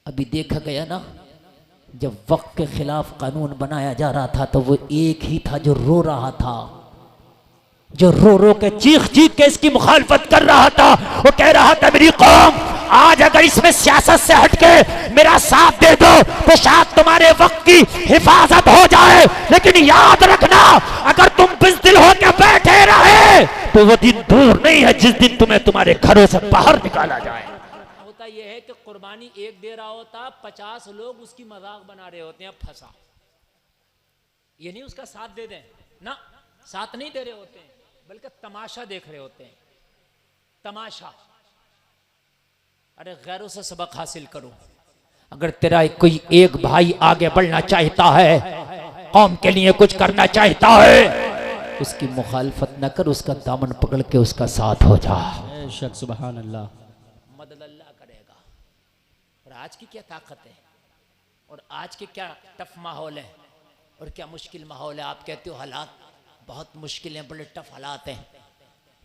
अभी देखा गया ना, जब वक्त के खिलाफ कानून बनाया जा रहा था तो वो एक ही था जो रो रहा था, जो रो रो के चीख चीख के इसकी मुखालफत कर रहा था। वो कह रहा था मेरी कौम आज अगर इसमें सियासत से हटके मेरा साथ दे दो तो शायद तुम्हारे वक्त की हिफाजत हो जाए, लेकिन याद रखना अगर तुम बिज़दिल होकर बैठे रहे तो वो दिन दूर नहीं है जिस दिन तुम्हें तुम्हारे घरों से बाहर निकाला जाए। होता यह है कि कुर्बानी एक दे रहा होता, 50 लोग उसकी मजाक बना रहे होते हैं, फंसा। ये नहीं उसका साथ दे दें ना, साथ नहीं दे रहे होते हैं, बल्कि तमाशा देख रहे होते हैं, तमाशा। अरे गैरों से सबक हासिल करो। अगर तेरा कोई एक भाई आगे बढ़ना चाहता है, कौम के लिए कुछ करना चाहता है, उसकी मुखालफत न कर, उसका दामन पकड़ के उसका साथ हो जा। सुभान अल्लाह। मदद अल्लाह करेगा। और आज की क्या ताकत है, और आज के क्या टफ माहौल है, और क्या मुश्किल माहौल है। आप कहते हो हालात बहुत मुश्किल हैं, बड़े टफ हालात हैं।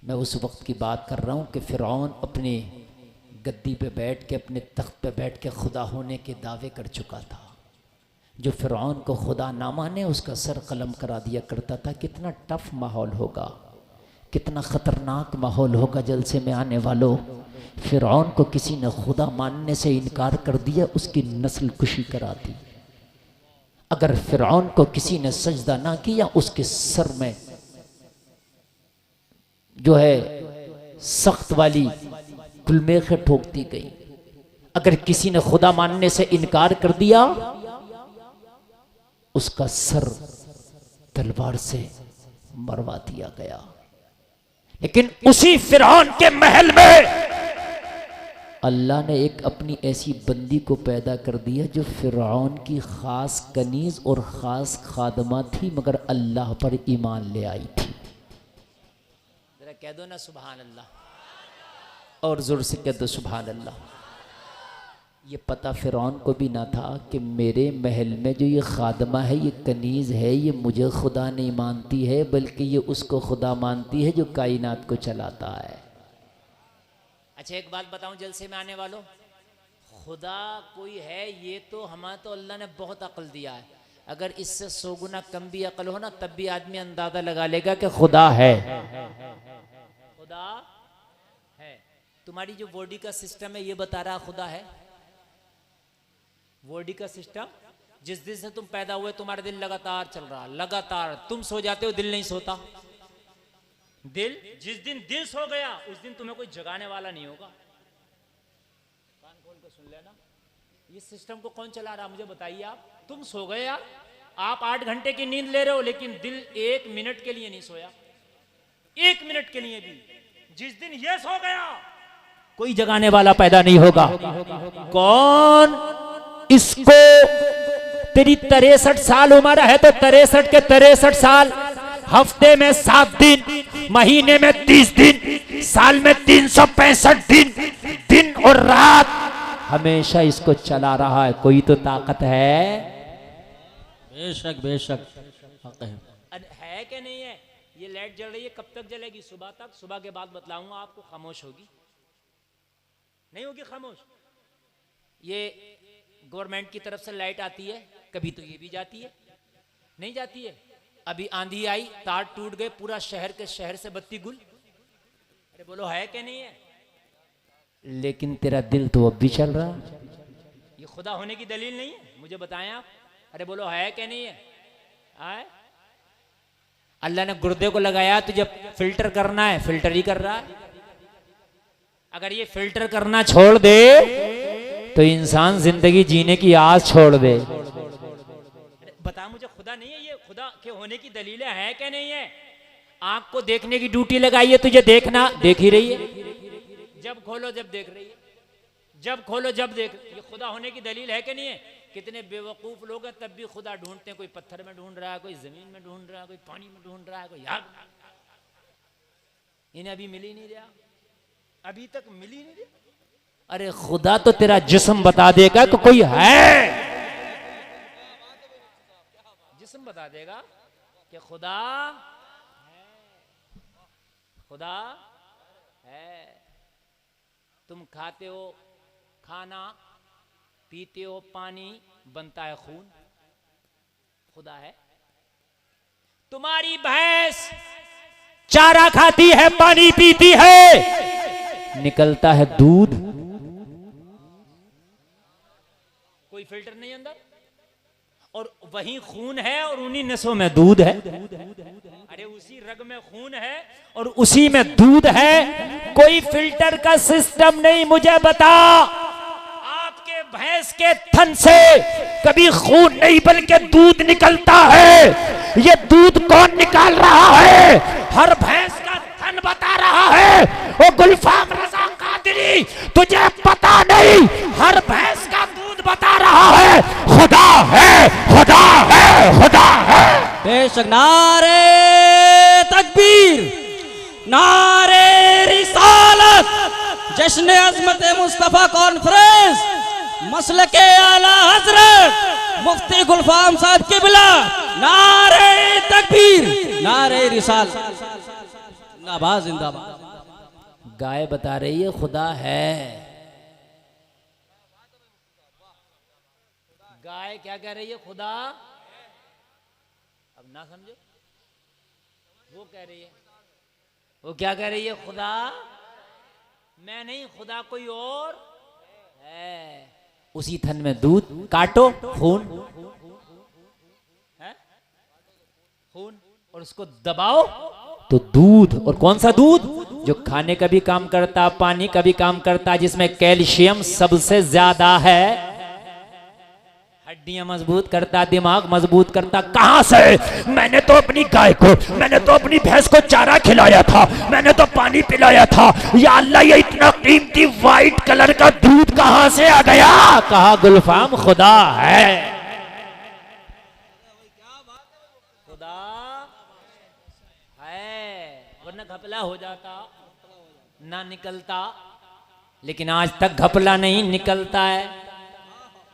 मैं उस वक्त की बात कर रहा हूँ कि फिरौन अपनी गद्दी पे बैठ के, अपने तख्त पे बैठ के खुदा होने के दावे कर चुका था। जो फिरौन को खुदा ना माने उसका सर कलम करा दिया करता था। कितना टफ माहौल होगा, कितना ख़तरनाक माहौल होगा जलसे में आने वालों। फिरौन को किसी ने खुदा मानने से इनकार कर दिया, उसकी नस्ल कुशी करा दी। अगर फिरौन को किसी ने सजदा ना किया, उसके सर में जो है सख्त वाली गुलमेखें ठोक दी गई। अगर किसी ने खुदा मानने से इनकार कर दिया, उसका सर तलवार से मरवा दिया गया। लेकिन उसी फिरौन के महल में अल्लाह ने एक अपनी ऐसी बंदी को पैदा कर दिया जो फिरौन की ख़ास कनीज़ और ख़ास खादमा थी, मगर अल्लाह पर ईमान ले आई थी। जरा कह दो ना सुभान अल्लाह, और ज़ोर से कह दो सुभान अल्लाह। ये पता फिरौन को भी ना था कि मेरे महल में जो ये खादमा है, ये कनीज़ है, ये मुझे खुदा नहीं मानती है, बल्कि ये उसको खुदा मानती है जो कायनात को चलाता है। अच्छा एक बात बताऊं जलसे में आने वालों, खुदा कोई है ये तो हमारा तो अल्लाह ने बहुत अक्ल दिया है। अगर इससे 100 गुना कम भी अक्ल हो ना, तब भी आदमी अंदाजा लगा लेगा कि खुदा है। खुदा है। तुम्हारी जो बॉडी का सिस्टम है ये बता रहा खुदा है। बॉडी का सिस्टम, जिस दिन से तुम पैदा हुए तुम्हारा दिल लगातार चल रहा, लगातार। तुम सो जाते हो, दिल नहीं सोता। दिल, जिस दिन दिल सो गया उस दिन तुम्हें कोई जगाने वाला नहीं होगा। कान खोल के सुन लेना, ये सिस्टम को कौन चला रहा मुझे बताइए आप। तुम सो गए यार, आप 8 घंटे की नींद ले रहे हो, लेकिन दिल 1 मिनट के लिए नहीं सोया, 1 मिनट के लिए भी। जिस दिन ये सो गया कोई जगाने वाला पैदा नहीं होगा। कौन इसको, तेरी 63 साल उम्र है तो 63 के 63 साल, हफ्ते में 7 दिन, महीने में 30 दिन, साल में 365 दिन, दिन और रात हमेशा इसको चला रहा है। कोई तो ताकत है। बेशक बेशक है कि नहीं है। ये लाइट जल रही है, कब तक जलेगी? सुबह तक। सुबह के बाद बतलाऊंगा आपको। खामोश होगी, नहीं होगी खामोश। ये गवर्नमेंट की तरफ से लाइट आती है, कभी तो ये भी जाती है, नहीं जाती है। अभी आंधी आई, तार टूट गए, पूरा शहर के शहर से बत्ती गुल। अरे बोलो है कि नहीं है? लेकिन तेरा दिल तो अब भी चल रहा। ये खुदा होने की दलील नहीं है, मुझे बताएं आप। अरे बोलो है कि नहीं है? आए? अल्लाह ने गुर्दे को लगाया, तुझे फिल्टर करना है, फिल्टर ही कर रहा है। अगर ये फिल्टर करना छोड़ दे तो इंसान जिंदगी जीने की आस छोड़ दे। बता मुझे, खुदा नहीं है? ये खुदा के होने की दलीलें है क्या नहीं है? आंख को देखने की ड्यूटी लगाई है, तुझे देखना, देख ही रही है। जब खोलो जब देख रही है, जब खोलो जब देख। ये खुदा होने की दलील है कि नहीं है? कितने बेवकूफ लोग हैं तब भी खुदा ढूंढते हैं। कोई पत्थर में ढूंढ रहा है, कोई जमीन में ढूंढ रहा है, कोई पानी में ढूंढ रहा है, कोई आग। इन्हें अभी मिल ही नहीं रहा, अभी तक मिल ही नहीं रहा। अरे खुदा तो तेरा जिस्म बता देगा कि कोई है। जिस्म बता देगा कि खुदा है, खुदा है। तुम खाते हो खाना, पीते हो पानी बनता है खून, खुदा है। तुम्हारी भैंस चारा खाती है, पानी पीती है, निकलता है दूध। कोई फिल्टर नहीं अंदर, और वही खून है और उन्हीं नसों में दूध है। अरे उसी रग में खून है और उसी में दूध है। कोई फिल्टर का सिस्टम नहीं। मुझे बता, आपके भैंस के थन से कभी खून नहीं बल्कि दूध निकलता है। ये दूध कौन निकाल रहा है? हर भैंस का थन बता रहा है। ओ गुलफाम रजा कादरी, तुझे पता नहीं, हर भैंस का दूध बता रहा है। खुदा है, खुदा है, खुदा है। बेशक। नारे तकबीर, नारे रिसालत, जश्न अज़मत मुस्तफ़ा कॉन्फ्रेंस, मसलके आला हजरत मुफ्ती गुलफाम साहब क़िबला। नारे तकबीर, नारे रिसालत, जिंदाबाद जिंदाबाद। गाय बता रही है खुदा है। गाय क्या कह रही है? खुदा। अब ना समझो, वो कह रही है, वो क्या कह रही है? खुदा मैं नहीं, खुदा कोई और है। उसी थन में दूध, काटो खून है, खून, और उसको दबाओ तो दूध। और कौन सा दूध? जो खाने का भी काम करता, पानी का भी काम करता, जिसमें कैल्शियम सबसे ज्यादा है। हड्डियां मजबूत करता, दिमाग मजबूत करता। कहां से? मैंने तो अपनी गाय को, मैंने तो अपनी भैंस को चारा खिलाया था, मैंने तो पानी पिलाया था। या अल्लाह, ये इतना कीमती व्हाइट कलर का दूध कहां से आ गया? कहा गुलफाम खुदा है। खुदा है, वरना घपला हो जाता, ना निकलता। लेकिन आज तक घपला नहीं निकलता है।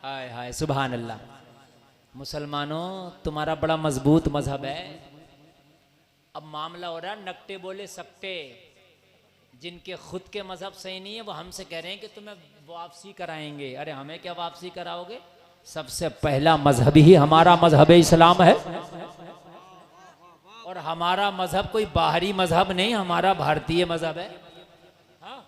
हाय हाय, सुभान अल्लाह। मुसलमानों, तुम्हारा बड़ा मजबूत मजहब है। अब मामला हो रहा नकटे बोले सकते, जिनके खुद के मजहब सही नहीं है, वो हमसे कह रहे हैं कि तुम्हें वापसी कराएंगे। अरे हमें क्या वापसी कराओगे? सबसे पहला मजहब ही हमारा मजहब इस्लाम है। और हमारा मजहब कोई बाहरी मजहब नहीं, हमारा भारतीय मजहब है। हाँ।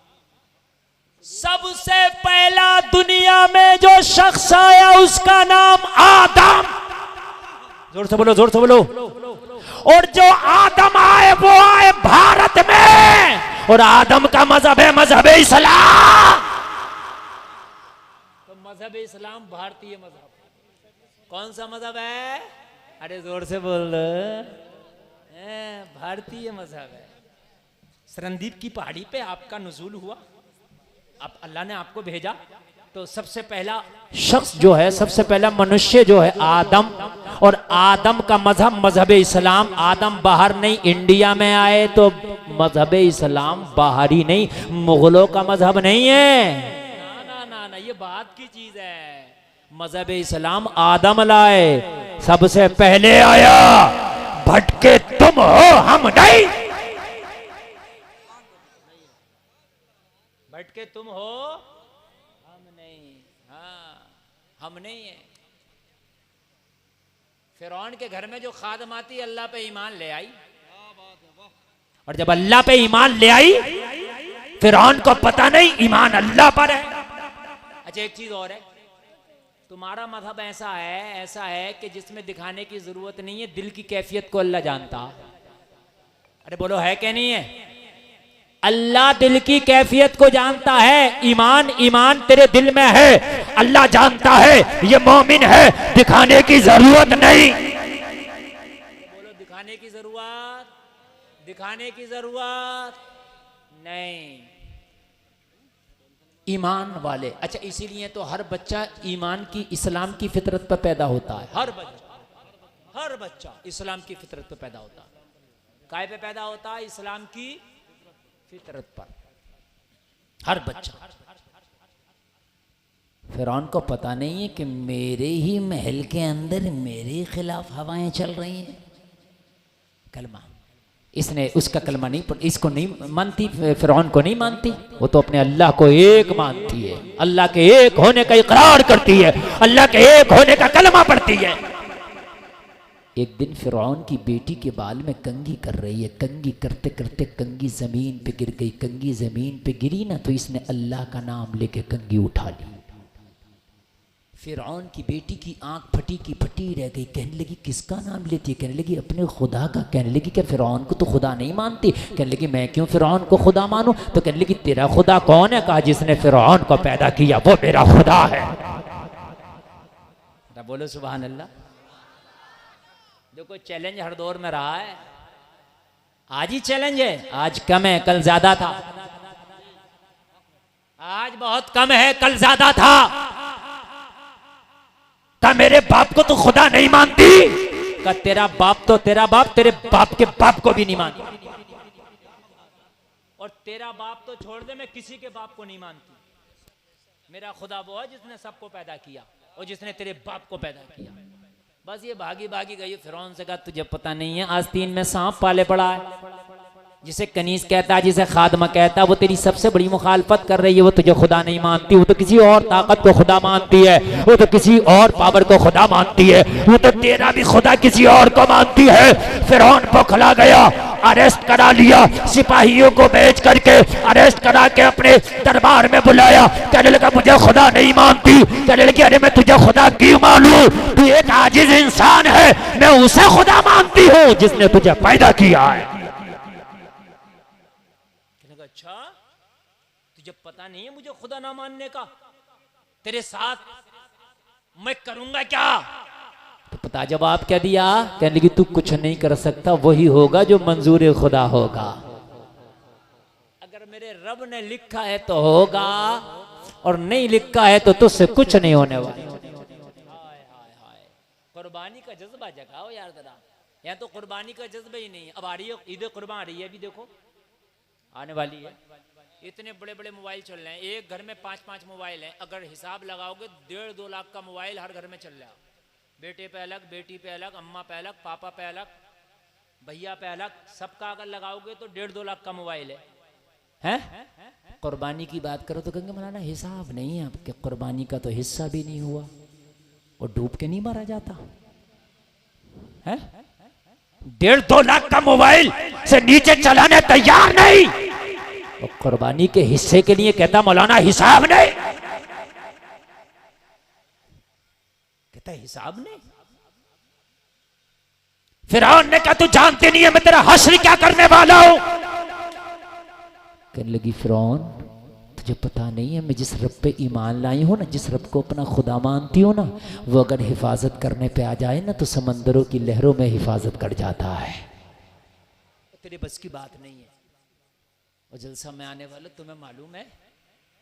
सबसे पहला दुनिया में जो शख्स आया उसका नाम आदम। जोर से बोलो, जोर से बोलो। और जो आदम आए वो आए भारत में, और आदम का मजहब है मजहब इस्लाम। तो मजहब इस्लाम भारतीय मजहब। कौन सा मजहब है? अरे जोर से बोल। भारतीय मजहब है। सरनदीप की पहाड़ी पे आपका नुज़ूल हुआ, आप अल्लाह ने आपको भेजा, तो सबसे पहला शख्स जो है, सबसे पहला मनुष्य जो है आदम। और आदम का मजहब मजहब इस्लाम। आदम बाहर नहीं, इंडिया में आए तो मजहब इस्लाम बाहरी नहीं, मुगलों का मजहब नहीं है। ना ना ना, ये बात की चीज है। मजहब इस्लाम आदम लाए, सबसे पहले आया। भटके तुम हो, हम नहीं। भटके तुम हो, हम नहीं। हाँ, हम नहीं है। फिरौन के घर में जो खादम आती अल्लाह पे ईमान ले आई, और जब अल्लाह पे ईमान ले आई, फिरौन को पता नहीं ईमान अल्लाह पर है। अच्छा, एक चीज और है, तुम्हारा मजहब ऐसा है कि जिसमें दिखाने की जरूरत नहीं है, दिल की कैफियत को अल्लाह जानता। अरे बोलो, है क्या नहीं है? अल्लाह दिल की कैफियत को जानता है। ईमान तेरे दिल में है, अल्लाह जानता है ये मोमिन है, दिखाने की जरूरत नहीं। बोलो, दिखाने की जरूरत नहीं। ईमान वाले। अच्छा, इसीलिए तो हर बच्चा ईमान की, इस्लाम की फितरत पर पैदा होता है। हर बच्चा इस्लाम की फितरत पर पैदा होता है। काय पे पैदा होता है? इस्लाम की फितरत पर, हर बच्चा। फिरौन को पता नहीं है कि मेरे ही महल के अंदर मेरे खिलाफ हवाएं चल रही हैं। कलमा इसने उसका कलमा नहीं पढ़, इसको नहीं मानती, फिरौन को नहीं मानती, वो तो अपने अल्लाह को एक मानती है, अल्लाह के एक होने का इकरार करती है, अल्लाह के एक होने का कलमा पढ़ती है। एक दिन फिरौन की बेटी के बाल में कंघी कर रही है, कंघी करते करते कंघी जमीन पे गिर गई, कंघी जमीन पे गिरी ना तो इसने अल्लाह का नाम लेके कंघी उठा ली। फिरौन की बेटी की आंख फटी की फटी रह गई, कहने लगी किसका नाम लेती है, कहने लगी अपने खुदा का, कहने लगी क्या फिरौन को तो खुदा नहीं मानती, कहने लगी मैं क्यों फिरौन को खुदा मानूं, तो कहने लगी तेरा खुदा कौन है, कहा जिसने फिरौन को पैदा किया वो मेरा खुदा है। बोलो सुभान अल्लाह। देखो चैलेंज हर दौर में रहा है, आज ही चैलेंज है, आज कम है कल ज्यादा था, आज बहुत कम है कल ज्यादा था। का मेरे बाप को तो खुदा नहीं मानती, का तेरा बाप तेरे बाप के बाप को भी नहीं मानती, और तेरा बाप तो छोड़ दे, मैं किसी के बाप को नहीं मानती। मेरा खुदा वो है जिसने सबको पैदा किया और जिसने तेरे बाप को पैदा किया। बस ये भागी भागी गई फिरौन से, कहा तुझे पता नहीं है आस्तीन में सांप पाले पड़ा है, जिसे कनीज कहता है, जिसे खादमा कहता है, वो तेरी सबसे बड़ी मुखालफत कर रही है, वो तुझे खुदा नहीं मानती, वो तो किसी और ताकत को खुदा मानती है, वो तो किसी और पावर को खुदा मानती है, वो तो तेरा भी खुदा किसी और को मानती है। फिरौन बौखला गया, अरेस्ट करा लिया, सिपाहियों को भेज करके अरेस्ट करा के अपने दरबार में बुलाया। कहने लगा मुझे खुदा नहीं मानती, कहने लगी अरे मैं तुझे खुदा क्यों मानूं, तू एक आजिज इंसान है, मैं उसे खुदा मानती हूँ जिसने तुझे पैदा किया है। अच्छा तुझे पता नहीं है मुझे खुदा ना मानने का, तेरे साथ मैं करूंगा क्या। तो पता जवाब क्या दिया, कहने लगी तू कुछ नहीं कर सकता, वही होगा जो मंजूर खुदा होगा। अगर मेरे रब ने लिखा है तो होगा, और नहीं लिखा है तो तुझसे कुछ नहीं होने वाला। हाय हाय हाय, कुर्बानी का जज्बा जगाओ यार जरा, यहाँ तो कुर्बानी का जज्बा ही नहीं है। अब आ रही है ईद कुर्बान, आ रही है अभी, देखो आने वाली है। इतने बड़े बड़े मोबाइल चल रहे हैं, एक घर में 5-5 मोबाइल हैं, अगर हिसाब लगाओगे 1.5-2 लाख का मोबाइल हर घर में चल रहा है। बेटे पे अलग, बेटी पे अलग, अम्मा पे अलग, पापा पे अलग, भैया पे अलग, सबका अगर लगाओगे तो 1.5-2 लाख का मोबाइल है। कुर्बानी की बात करो तो कहेंगे मौलाना हिसाब नहीं है आपके, कुर्बानी का तो हिस्सा भी नहीं हुआ, वो डूब के नहीं मारा जाता है। 1.5-2 लाख का मोबाइल से नीचे चलाने तैयार नहीं, और कुर्बानी के हिस्से के लिए कहता मौलाना हिसाब नहीं, कहता हिसाब नहीं। फिरौन ने कहा तू जानते नहीं है मैं तेरा हश्र क्या करने वाला हूं। कहने लगी फिरौन तुझे पता नहीं है मैं जिस रब पे ईमान लाई हूं ना, जिस रब को अपना खुदा मानती हूं ना, वो अगर हिफाजत करने पे आ जाए ना तो समंदरों की लहरों में हिफाजत कर जाता है। तेरे बस की बात नहीं है। और जलसा में आने वाले तुम्हें मालूम है,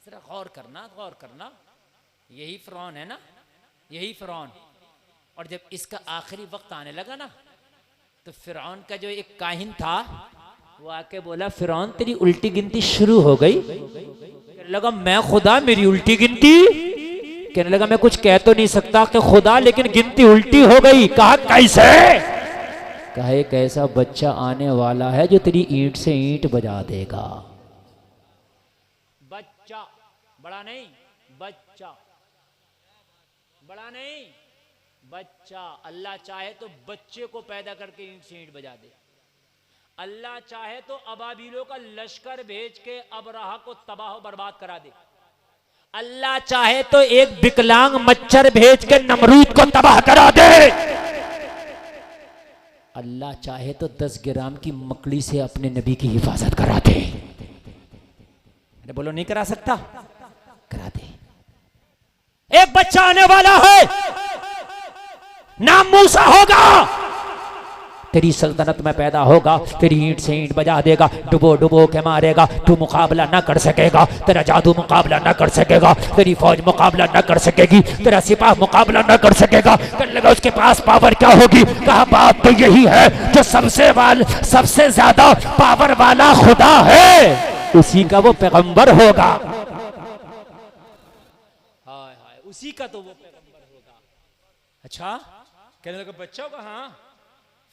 जरा गौर करना, गौर करना, यही फिरौन है ना, यही फिरौन। और जब इसका आखिरी वक्त आने लगा ना, तो फिरौन का जो एक काहिन था वो आके बोला फिरौन तेरी उल्टी गिनती शुरू हो गई। कहने लगा मैं खुदा, मेरी उल्टी गिनती। कहने लगा मैं कुछ कह तो नहीं सकता कि खुदा, लेकिन गिनती उल्टी हो गई। कहा कैसे? कहा एक ऐसा बच्चा आने वाला है जो तेरी ईंट से ईंट बजा देगा। बच्चा, बड़ा नहीं, बच्चा, बड़ा नहीं, बच्चा। अल्लाह चाहे तो बच्चे को पैदा करके ईंट से ईंट बजा दे। अल्लाह चाहे तो अबाबीलों का लश्कर भेज के अबराहा को तबाह बर्बाद करा दे। अल्लाह चाहे तो एक विकलांग मच्छर भेज के नमरूद को तबाह करा दे। अल्लाह चाहे तो 10 ग्राम की मकड़ी से अपने नबी की हिफाजत करा दे। अरे बोलो नहीं करा सकता? करा दे। एक बच्चा आने वाला है, नाम मूसा होगा, तेरी सल्तनत में पैदा होगा, तेरी ईंट से ईंट बजा देगा, डुबो डुबो के मारेगा, तू मुकाबला ना कर सकेगा, तेरा जादू मुकाबला ना कर सकेगा, तेरी फौज मुकाबला ना कर सकेगी, तेरा सिपाह मुकाबला ना कर सकेगा। कहने लगा उसके पास पावर क्या होगी? कहा बात तो यही है जो सबसे ज्यादा पावर वाला खुदा है, उसी का वो पैगंबर होगा। हाय हाय, उसी का तो वो पैगंबर होगा। अच्छा कहने लगा बच्चा होगा, हाँ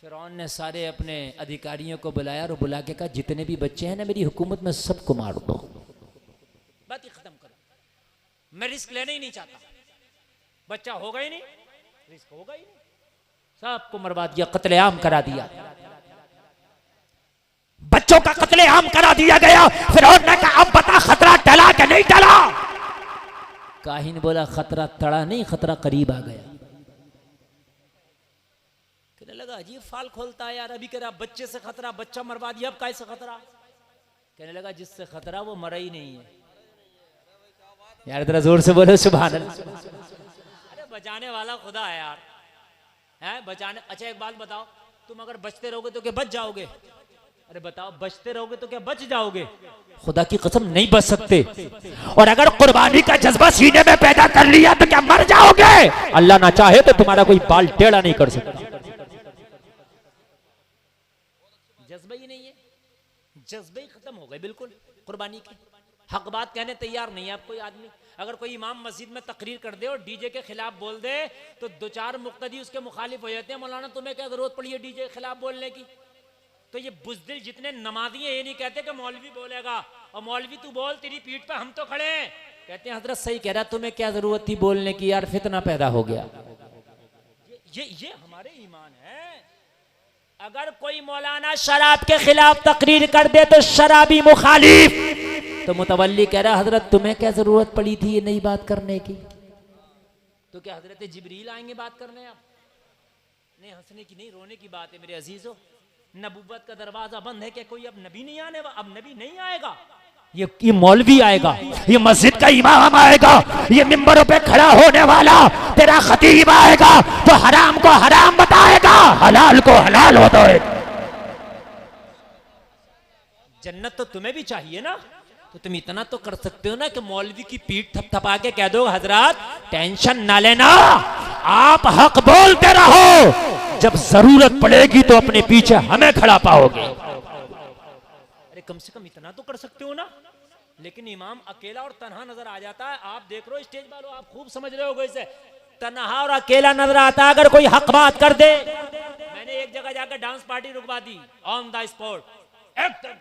फिरौन ने सारे अपने अधिकारियों को बुलाया और बुला के कहा जितने भी बच्चे हैं ना मेरी हुकूमत में सबको मार दो, बात ही खत्म करो, मैं रिस्क लेना ही नहीं चाहता, बच्चा होगा ही नहीं, रिस्क होगा ही नहीं, सबको मरवा दिया, कत्लेआम करा दिया, बच्चों का कत्लेआम करा दिया गया। फिरौन ने कहा अब बता खतरा टला कि नहीं टला? काहिन बोला खतरा टला नहीं, खतरा करीब आ गया। कहने लगा अजीब फाल खोलता है यार, अभी कह रहा बच्चे से खतरा, बच्चा मरवा दिया, अब कैसे खतरा? कहने लगा जिससे खतरा वो मरा ही नहीं है। यार जरा जोर से बोलो सुभान अल्लाह। अरे बचाने वाला खुदा है यार, है बचाने। अच्छा एक बात बताओ, तुम अगर बचते रहोगे तो क्या बच जाओगे? अरे बताओ, बचते रहोगे तो क्या बच जाओगे? खुदा की कसम नहीं बच सकते, और अगर कुर्बानी का जज्बा सीने में पैदा कर लिया तो क्या मर जाओगे? अल्लाह ना चाहे तो तुम्हारा कोई बाल टेढ़ा नहीं कर सकता। जज्बा ही नहीं है, जज्बे ही खत्म हो गए बिल्कुल कुर्बानी के। हक बात कहने तैयार नहीं है आप कोई आदमी। अगर कोई इमाम मस्जिद में तकरीर कर दे और डीजे के खिलाफ बोल दे तो दो चार मुक्तदी उसके मुखालिफ हो जाते हैं, मौलाना तुम्हें क्या जरूरत पड़ी है डीजे के खिलाफ बोलने की? तो ये बुजदिल जितने नमाजी हैं ये नहीं कहते कि मौलवी बोलेगा, और मौलवी तू बोल तेरी पीठ पे हम तो खड़े हैं। कहते हैं हजरत सही कह रहा, तुम्हें क्या जरूरत थी बोलने की यार, फितना पैदा हो गया। ये हमारे ईमान है। अगर कोई मौलाना शराब के खिलाफ तकरीर कर दे तो शराबी मुखालिफ, तो मुतवल्ली कह रहा हजरत तुम्हें क्या जरूरत पड़ी थी ये नई बात करने की? तो क्या हजरत जिब्रील आएंगे बात करने? आप नहीं, हंसने की नहीं रोने की बात है मेरे अजीजों। नबूवत का दरवाजा बंद है, क्या कोई अब नबी नहीं आने वाला? अब नबी नहीं आएगा, ये मौलवी आएगा, ये मस्जिद का इमाम आएगा, ये मिंबरों पे खड़ा होने वाला तेरा खतीब आएगा तो हराम को हराम बताएगा, हलाल को हलाल बताएगा। जन्नत तो तुम्हें भी चाहिए ना, तो तुम इतना तो कर सकते हो ना कि मौलवी की पीठ थपथपा के कह दो हजरत टेंशन ना लेना, आप हक बोलते रहो, जब जरूरत पड़ेगी तो अपने पीछे हमें खड़ा पाओगे। अरे कम से कम इतना तो कर सकते हो ना। लेकिन इमाम अकेला और तन्हा नजर आ जाता है। आप देख रहे हो स्टेज वालों, आप खूब समझ रहे हो इसे, तन्हा और अकेला नजर आता है। अगर कोई हक बात कर दे, मैंने एक जगह जाकर डांस पार्टी रुकवा दी ऑन द स्पॉट, एकदम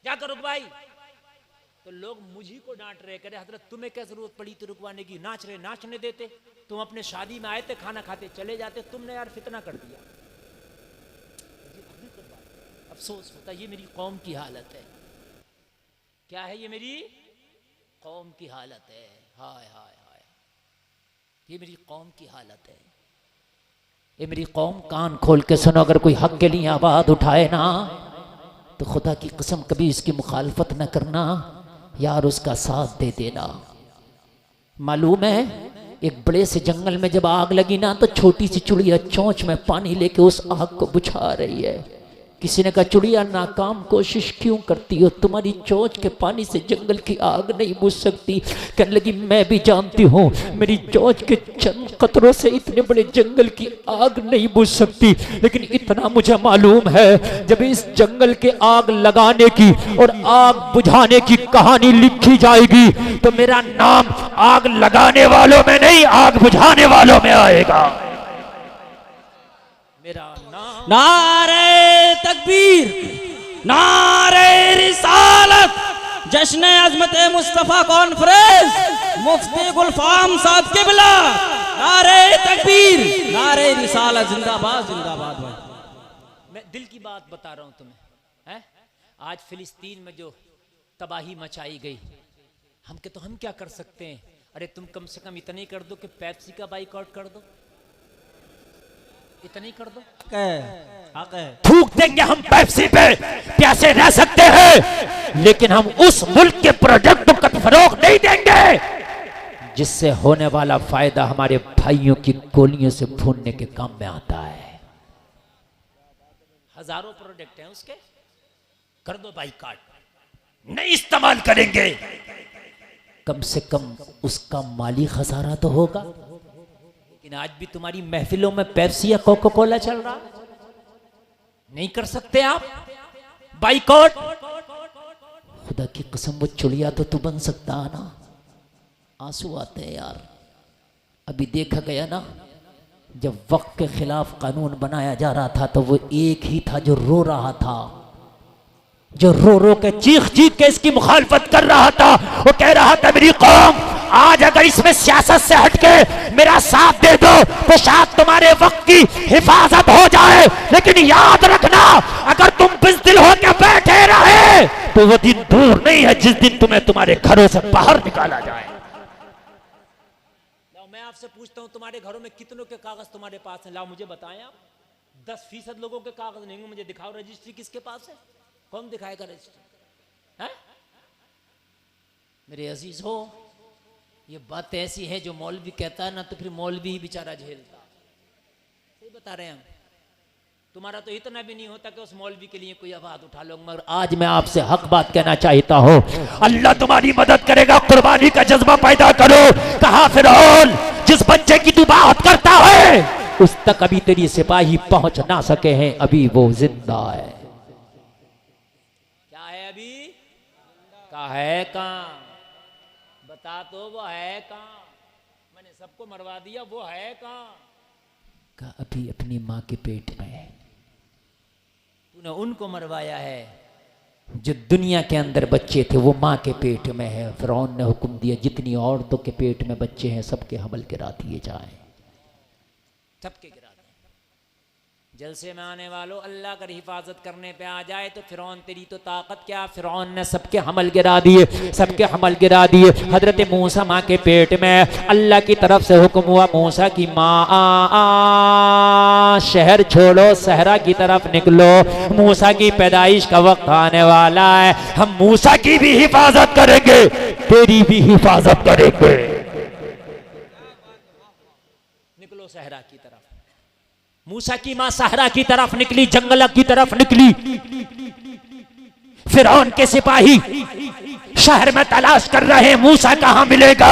जाकर रुकवाई, तो लोग मुझी को डांट रहे, करे हजरत तुम्हें क्या जरूरत पड़ी थी रुकवाने की, नाच रहे नाचने देते, तुम अपने शादी में आए थे खाना खाते चले जाते, तुमने यार फितना कर दिया। अफसोस होता, ये मेरी कौम की हालत है। क्या है ये मेरी कौम की हालत है, हाय हाय हाय, ये मेरी कौम की हालत है। ये मेरी कौम कान खोल के सुनो, अगर कोई हक के लिए आवाज उठाए ना तो खुदा की कसम कभी इसकी मुखालफत न करना यार, उसका साथ दे देना। मालूम है एक बड़े से जंगल में जब आग लगी ना तो छोटी सी चिड़िया चोंच में पानी लेके उस आग को बुझा रही है। किसी ने कहा चिड़िया नाकाम कोशिश क्यों करती हो, तुम्हारी चोंच के पानी से जंगल की आग नहीं बुझ सकती। कहने लगी मैं भी जानती हूँ मेरी चोंच के चंद कतरों से इतने बड़े जंगल की आग नहीं बुझ सकती, लेकिन इतना मुझे मालूम है जब इस जंगल के आग लगाने की और आग बुझाने की कहानी लिखी जाएगी तो मेरा नाम आग लगाने वालों में नहीं आग बुझाने वालों में आएगा। मेरा नाम नारे तकबीर, नारे रिसालत, जश्न अजमत मुस्तफा कॉन्फ्रेंस, मुफ्ती गुलफाम साहब किबला, नारे तकबीर, नारे रिसालत, जिंदाबाद जिंदाबाद। भाई मैं दिल की बात बता रहा हूं तुम्हें, है आज फिलिस्तीन में जो तबाही मचाई गई, हम क्या कर सकते हैं? अरे तुम कम से कम इतना ही कर दो कि पेप्सी का बाइकआउट कर दो, इतना ही कर दो। हक है, थूक देंगे हम पेप्सी पे, प्यासे रह सकते हैं, लेकिन हम उस मुल्क के प्रोडक्ट को फरोग नहीं देंगे जिससे होने वाला फायदा हमारे भाइयों की गोलियों से भूनने के काम में आता है। हजारों प्रोडक्ट हैं उसके, कर दो बाइकआउट, नहीं इस्तेमाल करेंगे, कम से कम उसका माली खसारा तो होगा। लेकिन आज भी तुम्हारी महफिलों में पेप्सी या कोका कोला चल रहा, नहीं कर सकते आप बाइकआउट? खुदा की कसम वो चुड़िया तो तू बन सकता है ना। आंसू आते हैं यार, अभी देखा गया ना जब वक्त के खिलाफ कानून बनाया जा रहा था तो वो एक ही था जो रो रहा था, जो रो रो के चीख चीख के इसकी मुखालफत कर रहा था। वो कह रहा था मेरी कौम आज अगर इसमें सियासत से हटके मेरा साथ दे दो तो शायद तुम्हारे वक्त की हिफाजत हो जाए, लेकिन याद रखना अगर तुम बिज़दिल होकर बैठे रहे तो वो दिन दूर नहीं है जिस दिन तुम्हें तुम्हारे घरों से बाहर निकाला जाए। मैं आपसे पूछता हूँ तुम्हारे घरों में कितनों के कागज तुम्हारे पास हैं? लाओ मुझे बताएं आप। 10% लोगों के कागज नहीं होंगे, मुझे दिखाओ रजिस्ट्री किसके पास है? कौन दिखाएगा रजिस्ट्री? है मेरे अजीज हो, ये बात ऐसी है जो मौलवी कहता है ना तो फिर मौलवी ही बेचारा झेलता। सही बता रहे हैं हम। तुम्हारा तो इतना भी नहीं होता कि उस मौलवी के लिए कोई आवाज उठा लो। मगर आज मैं आपसे हक बात कहना चाहता हूँ, अल्लाह तुम्हारी मदद करेगा, कुर्बानी का जज्बा पैदा करो। कहा फिरौन जिस बच्चे की तू बात करता है उस तक अभी तेरी सिपाही पहुंच ना सके हैं, अभी वो जिंदा है। क्या है अभी? का है कहाँ? बता तो वो है कहाँ? मैंने सबको मरवा दिया, वो है कहाँ? का अभी अपनी माँ के पेट में है। तूने उनको मरवाया है जो दुनिया के अंदर बच्चे थे वो माँ के पेट में है। फिरौन ने हुक्म दिया जितनी औरतों के पेट में बच्चे हैं सबके हमल गिरा दिए जाएं। सबके गिरा दें। जलसे में आने वालों, अल्लाह कर हिफाजत करने पे आ जाए तो फिरौन तेरी तो ताकत क्या। फिरौन ने सबके हमल गिरा दिए, सबके हमल गिरा दिए। हजरत मूसा माँ के पेट में, अल्लाह की तरफ से हुक्म हुआ मूसा की माँ शहर छोड़ो, सहरा की तरफ निकलो, मूसा की पैदाइश का वक्त आने वाला है। हम मूसा की भी हिफाजत करेंगे, तेरी भी हिफाजत करेंगे। निकलो सहरा की तरफ। मूसा की मां सहरा की तरफ निकली, जंगल की तरफ निकली। फिरौन के सिपाही शहर में तलाश कर रहे हैं मूसा कहां मिलेगा,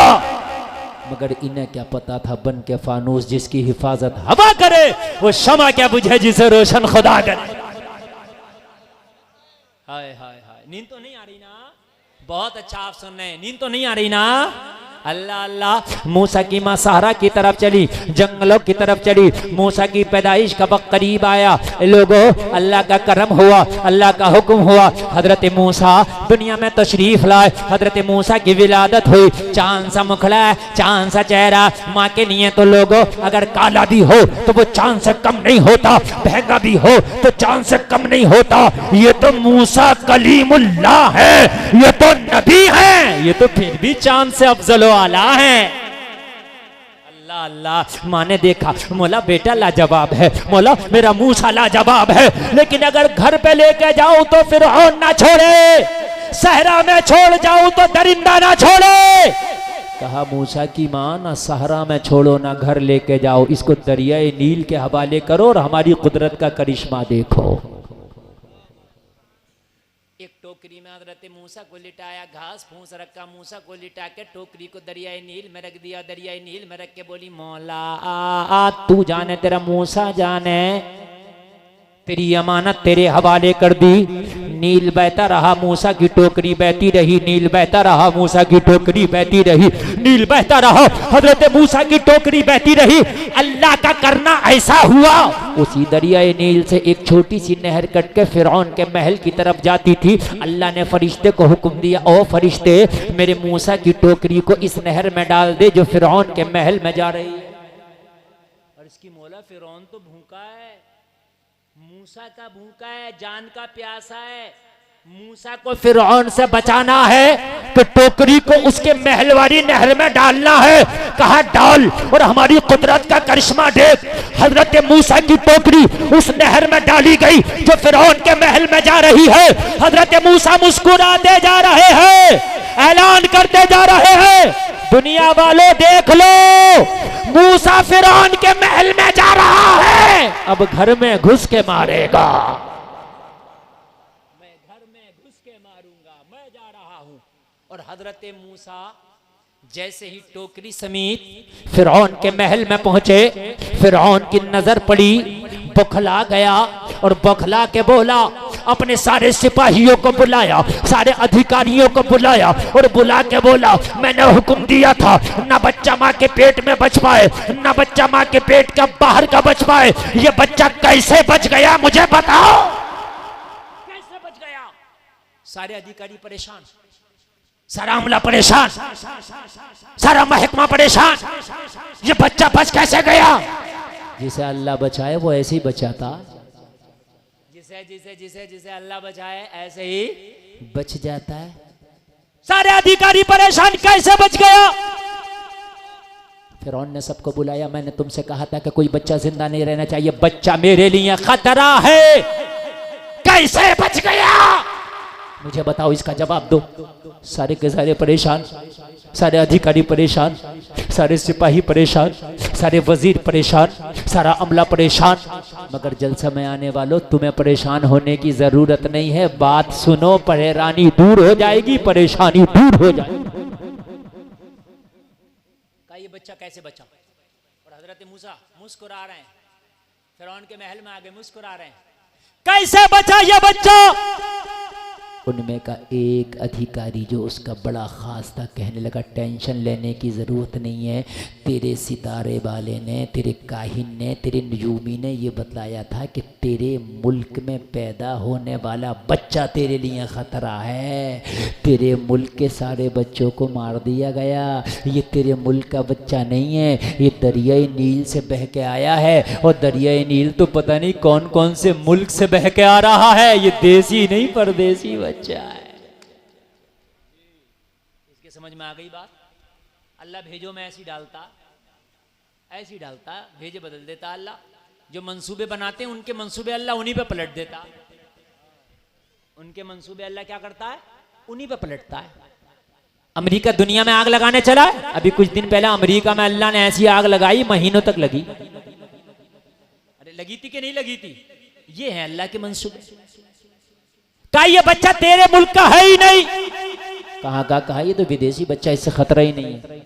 मगर इन्हें क्या पता था बन के फानूस जिसकी हिफाजत हवा करे वो शमा क्या बुझे जिसे रोशन खुदा करे। हाय हाय हाय, नींद तो नहीं आ रही ना? बहुत अच्छा आप सुन रहे हैं, नींद तो नहीं आ रही ना? अल्लाह अल्लाह। मूसा की मां सहरा की तरफ चली, जंगलों की तरफ चली। मूसा की पैदाइश का वक्त करीब आया। लोगों अल्लाह का करम हुआ, अल्लाह का हुक्म हुआ। हजरत मूसा दुनिया में तशरीफ लाए। हजरत मूसा की विलादत हुई। चांद सा मुखड़ा, चांद सा चेहरा। माँ के लिए तो लोगों अगर काला भी हो तो वो चांद से कम नहीं होता, महंगा भी हो तो चांद से कम नहीं होता। ये तो मूसा कलीमुल्लाह है, ये तो नबी है, ये तो फिर भी चांद से अफजल वाला है। अल्लाह अल्लाह। माँ ने देखा, मौला बेटा लाजवाब है, मौला मेरा मूसा लाजवाब है, लेकिन अगर घर पे लेके जाऊं तो फिरौन ना छोड़े, सहरा में छोड़ जाऊं तो दरिंदा ना छोड़े। कहा मूसा की माँ ना सहरा में छोड़ो ना घर लेके जाओ, इसको दरियाए नील के हवाले करो और हमारी कुदरत का करिश्मा देखो। एक टोकरी में हजरत मूसा को लिटाया, घास फूस रखा, मूसा को लिटा के टोकरी को दरियाए नील में रख दिया। दरियाए नील में रख के बोली मौला तू जाने, तेरा मूसा जाने, तेरी अमानत तेरे हवाले कर दी। नील बहता रहा, मूसा की टोकरी बहती रही, नील बहता रहा, मूसा की टोकरी बहती रही, नील बहता रहा, हजरत मूसा की टोकरी बहती रही। अल्लाह का करना ऐसा हुआ, उसी दरियाए नील से एक छोटी सी नहर कट के फिरौन के महल की तरफ जाती थी। अल्लाह ने फरिश्ते को हुक्म दिया, ओ फरिश्ते मेरे मूसा की टोकरी को इस नहर में डाल दे जो फिरौन के महल में जा रही है। और इसकी मौला फिरौन तो भूखा है, मूसा का भूखा है, जान का प्यासा है। मूसा को फिरौन से बचाना है तो टोकरी को उसके महल वाली नहर में डालना है। कहा डाल और हमारी कुदरत का करिश्मा देख। हजरत मूसा की टोकरी उस नहर में डाली गई जो फिरौन के महल में जा रही है। हजरत मूसा मुस्कुराते जा रहे हैं, ऐलान करते जा रहे हैं, दुनिया वालों देख लो, मूसा फिरौन के महल में जा रहा है, अब घर में घुस के मारेगा। मैं घर में घुस के मारूंगा, मैं जा रहा हूं। और हजरत मूसा जैसे ही टोकरी समेत फिरौन के महल में पहुंचे, फिरौन की नजर पड़ी, बौखला गया और बौखला के बोला अपने सारे सिपाहियों को बुलाया, सारे अधिकारियों को बुलाया और बुला के बोला, मैंने हुक्म दिया था ना बच्चा माँ के पेट में बच पाए, ना बच्चा माँ के पेट का बाहर का बच पाए। ये बच्चा कैसे बच गया मुझे बताओ, कैसे बच गया? सारे अधिकारी परेशान, सारा अमला परेशान, सारा महकमा परेशान, ये बच्चा बच कैसे गया? जिसे अल्लाह बचाए वो ऐसे ही बचाता, जिसे जिसे जिसे जिसे अल्लाह बचाए ऐसे ही बच जाता है। सारे अधिकारी परेशान, कैसे बच गया? फिरौन ने सबको बुलाया, मैंने तुमसे कहा था कि कोई बच्चा जिंदा नहीं रहना चाहिए, बच्चा मेरे लिए खतरा है, कैसे बच गया मुझे बताओ, इसका जवाब दो। सारे के सारे परेशान, सारे अधिकारी परेशान, सारे सिपाही परेशान, सारे वजीर परेशान, सारा अमला परेशान। मगर जलसा में आने वालों, तुम्हें परेशान होने की जरूरत नहीं है, बात सुनो, परेशानी दूर हो जाएगी, परेशानी दूर हो जाएगी। ये बच्चा कैसे बचा? और हजरत मूसा मुस्कुरा रहे हैं, फिरौन के महल में आगे मुस्कुरा रहे हैं, कैसे बचा ये बच्चा? उनमें का एक अधिकारी जो उसका बड़ा खास था कहने लगा, टेंशन लेने की ज़रूरत नहीं है, तेरे सितारे वाले ने, तेरे काहिन ने, तेरे नजूमी ने ये बतलाया था कि तेरे मुल्क में पैदा होने वाला बच्चा तेरे लिए ख़तरा है, तेरे मुल्क के सारे बच्चों को मार दिया गया, ये तेरे मुल्क का बच्चा नहीं है, ये दरियाई नील से बह के आया है, और दरियाई नील तो पता नहीं कौन कौन से मुल्क से बह के आ रहा है, ये देसी नहीं परदेसी बच्चा है। इसके समझ में आ गई बात? अल्लाह भेजो में ऐसी डालता, ऐसी डालता, भेजे बदल देता अल्लाह। जो मंसूबे बनाते हैं उनके मंसूबे अल्लाह उन्हीं पे पलट देता, उनके मंसूबे अल्लाह क्या करता है, उन्हीं पे पलटता है। अमेरिका दुनिया में आग लगाने चला, अभी कुछ दिन पहले अमेरिका में अल्लाह ने ऐसी आग लगाई, महीनों तक लगी। अरे लगी थी कि नहीं लगी थी? ये है अल्लाह के मंसूबे। कहा ये बच्चा तेरे मुल्क का है ही नहीं, कहा ये तो विदेशी बच्चा, इससे खतरा ही नहीं है।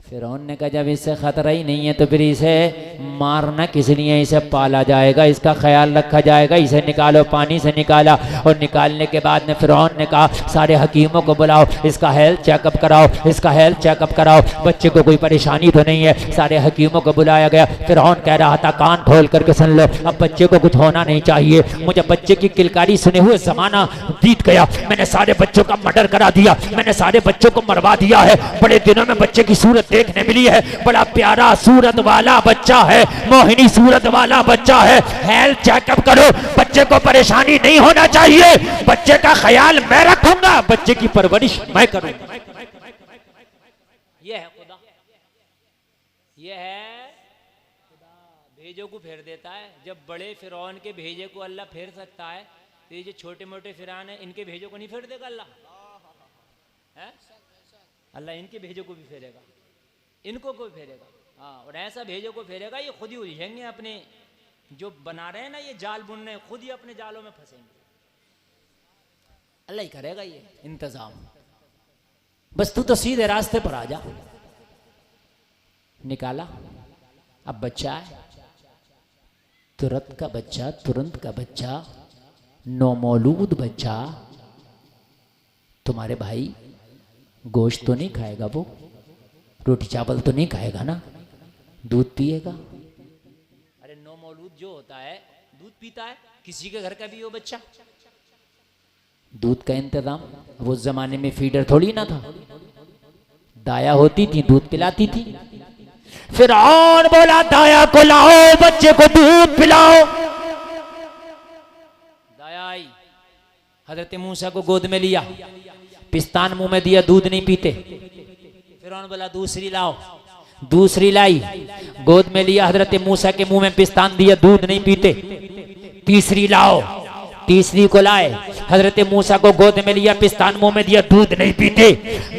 फिरौन ने कहा जब इससे खतरा ही नहीं है तो फिर इसे मारना किस लिए, इसे पाला जाएगा, इसका ख्याल रखा जाएगा, इसे निकालो। पानी से निकाला, और निकालने के बाद ने फिरौन ने कहा सारे हकीमों को बुलाओ, इसका हेल्थ चेकअप कराओ, इसका हेल्थ चेकअप कराओ, बच्चे को कोई परेशानी तो नहीं है। सारे हकीमों को बुलाया गया। फिरौन कह रहा था कान खोल करके सुन लो, अब बच्चे को कुछ होना नहीं चाहिए, मुझे बच्चे की किलकारी सुने हुए जमाना बीत गया, मैंने सारे बच्चों का मर्डर करा दिया, मैंने सारे बच्चों को मरवा दिया है, बड़े दिनों में बच्चे की सूरत देखने मिली है, बड़ा प्यारा सूरत वाला बच्चा है, मोहिनी सूरत वाला बच्चा है, हेल्थ चेकअप करो, बच्चे को परेशानी नहीं होना चाहिए, बच्चे का ख्याल मैं रखूंगा, बच्चे की परवरिश मैं करूंगा। ये है खुदा, ये है खुदा, भेजों को फेर देता है। जब बड़े फिरौन के भेजे को अल्लाह फेर सकता है, तो ये जो छोटे मोटे फिरौन है इनके भेजों को नहीं फेर देगा अल्लाह? अल्लाह इनके भेजों को भी फेरेगा, इनको कोई फेरेगा। हाँ, और ऐसा भेजो को फेरेगा, ये खुद ही उलझेंगे, अपने जो बना रहे हैं ना ये जाल बुन रहे हैं, खुद ही अपने जालों में फंसेंगे। अल्लाह ही करेगा ये इंतजाम, बस तू तो सीधे रास्ते पर आ जा। निकाला, अब बच्चा है, तुरंत का बच्चा, तुरंत का बच्चा, नौमौलूद बच्चा। तुम्हारे भाई गोश्त तो नहीं खाएगा, वो रोटी चावल तो नहीं खाएगा ना, दूध पिएगा। अरे नौमौलूद जो होता है दूध पीता है, किसी के घर का भी वो बच्चा। दूध का इंतजाम, वो जमाने में फीडर थोड़ी ना था, दाया होती थी, दूध पिलाती थी। फिरौन बोला दाया को लाओ, बच्चे को दूध पिलाओ। दाया आई, हजरत मूसा को गोद में लिया, पिस्तान मुंह में दिया, दूध नहीं पीते। फिरौन बोला दूसरी लाओ, दूसरी लाई, गोद में लिया, हजरत मूसा के मुंह में पिस्तान दिया, दूध नहीं पीते। तीसरी लाओ, तीसरी को लाए, हजरत मूसा को गोद में लिया, पिस्तान मुंह में दिया, दूध नहीं पीते।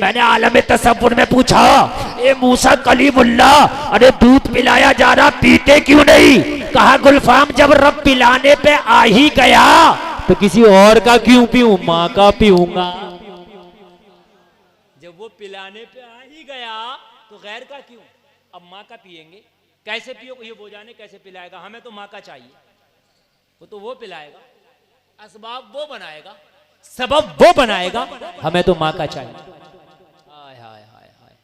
मैंने आलम तसव्वुर में पूछा, ए मूसा कलीमुल्लाह, अरे दूध पिलाया जा रहा, पीते क्यों नहीं? कहा गुलफाम जब रब पिलाने पे आ ही गया तो किसी और का क्यों पीऊं, माँ का पीऊंगा। जब वो पिलाने पे आ ही गया तो गैर का क्यों, अब माँ का पिएंगे। कैसे पियो ये वो जाने, कैसे पिलाएगा, हमें तो माँ का चाहिए, वो तो वो पिलाएगा। असबाब वो बनाएगा, सबब वो बनाएगा, हमें तो माँ का चाहिए। हाय हाय हाय हाय,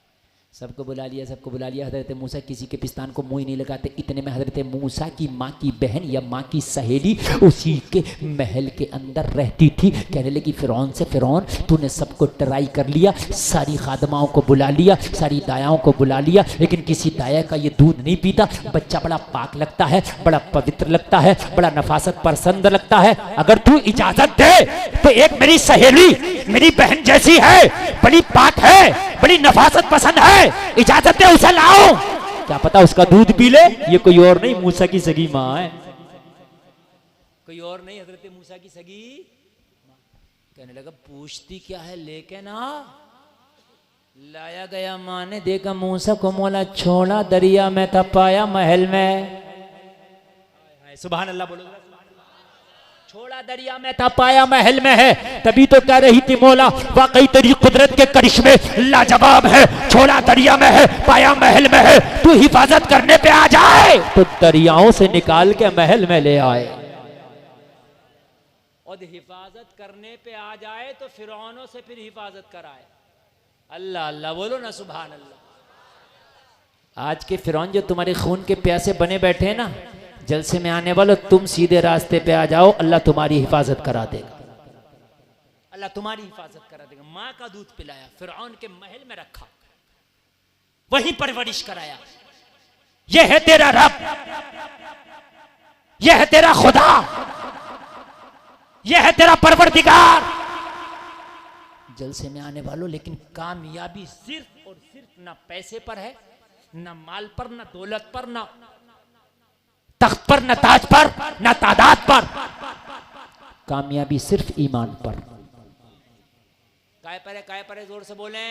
सबको बुला लिया, सबको बुला लिया। हजरत मूसा किसी के पिस्तान को मुंह ही नहीं लगाते। इतने में हजरत मूसा की माँ की बहन या माँ की सहेली उसी के महल के अंदर रहती थी। कहने लगी फिरौन से, फिरौन तूने सबको ट्राई कर लिया, सारी खादमाओं को बुला लिया, सारी दायाओं को बुला लिया, लेकिन किसी दाया का ये दूध नहीं पीता। बच्चा बड़ा पाक लगता है, बड़ा पवित्र लगता है, बड़ा नफासत पसंद लगता है। अगर तू इजाजत दे तो एक मेरी सहेली मेरी बहन जैसी है, बड़ी पाक है, बड़ी नफासत पसंद है, इजाजत दे उसे लाओ। क्या पता उसका दूध पी ले। ये कोई और नहीं, मूसा की सगी माँ है, कोई और नहीं, हजरत मूसा की सगी माँ। कहने लगा पूछती क्या है, लेके ना लाया गया। माँ ने देखा मूसा को, मोला छोड़ा दरिया में था, पाया महल में। सुभान अल्लाह बोलो, छोड़ा दरिया में था, पाया महल में है। तभी तो कह रही थी मौला वाकई तेरी कुदरत के करिश्मे लाजवाब है। छोड़ा दरिया में है, पाया महल में है, तू हिफाजत करने पे आ जाए तो दरियाओं से निकाल के महल में ले आए। और हिफाजत करने पे आ जाए तो फिरौनों से फिर हिफाजत कराए। अल्लाह अल्लाह बोलो ना, सुभान अल्लाह। आज के फिरौन जो तुम्हारे खून के प्यासे बने बैठे हैं ना, जलसे में आने वालों, तुम सीधे रास्ते पे आ जाओ, अल्लाह तुम्हारी हिफाजत करा देगा, अल्लाह तुम्हारी हिफाजत करा देगा। माँ का दूध पिलाया, फिरौन के महल में रखा, वही परवरिश कराया। यह है तेरा रब, यह है तेरा खुदा, यह है तेरा परवरदिगार। जलसे में आने वालों, लेकिन कामयाबी सिर्फ और सिर्फ ना पैसे पर है, ना माल पर, ना दौलत पर, ना तख्त पर, न ताज पर, न तादाद पर। कामयाबी सिर्फ ईमान पर। काय पर है, जोर से बोले,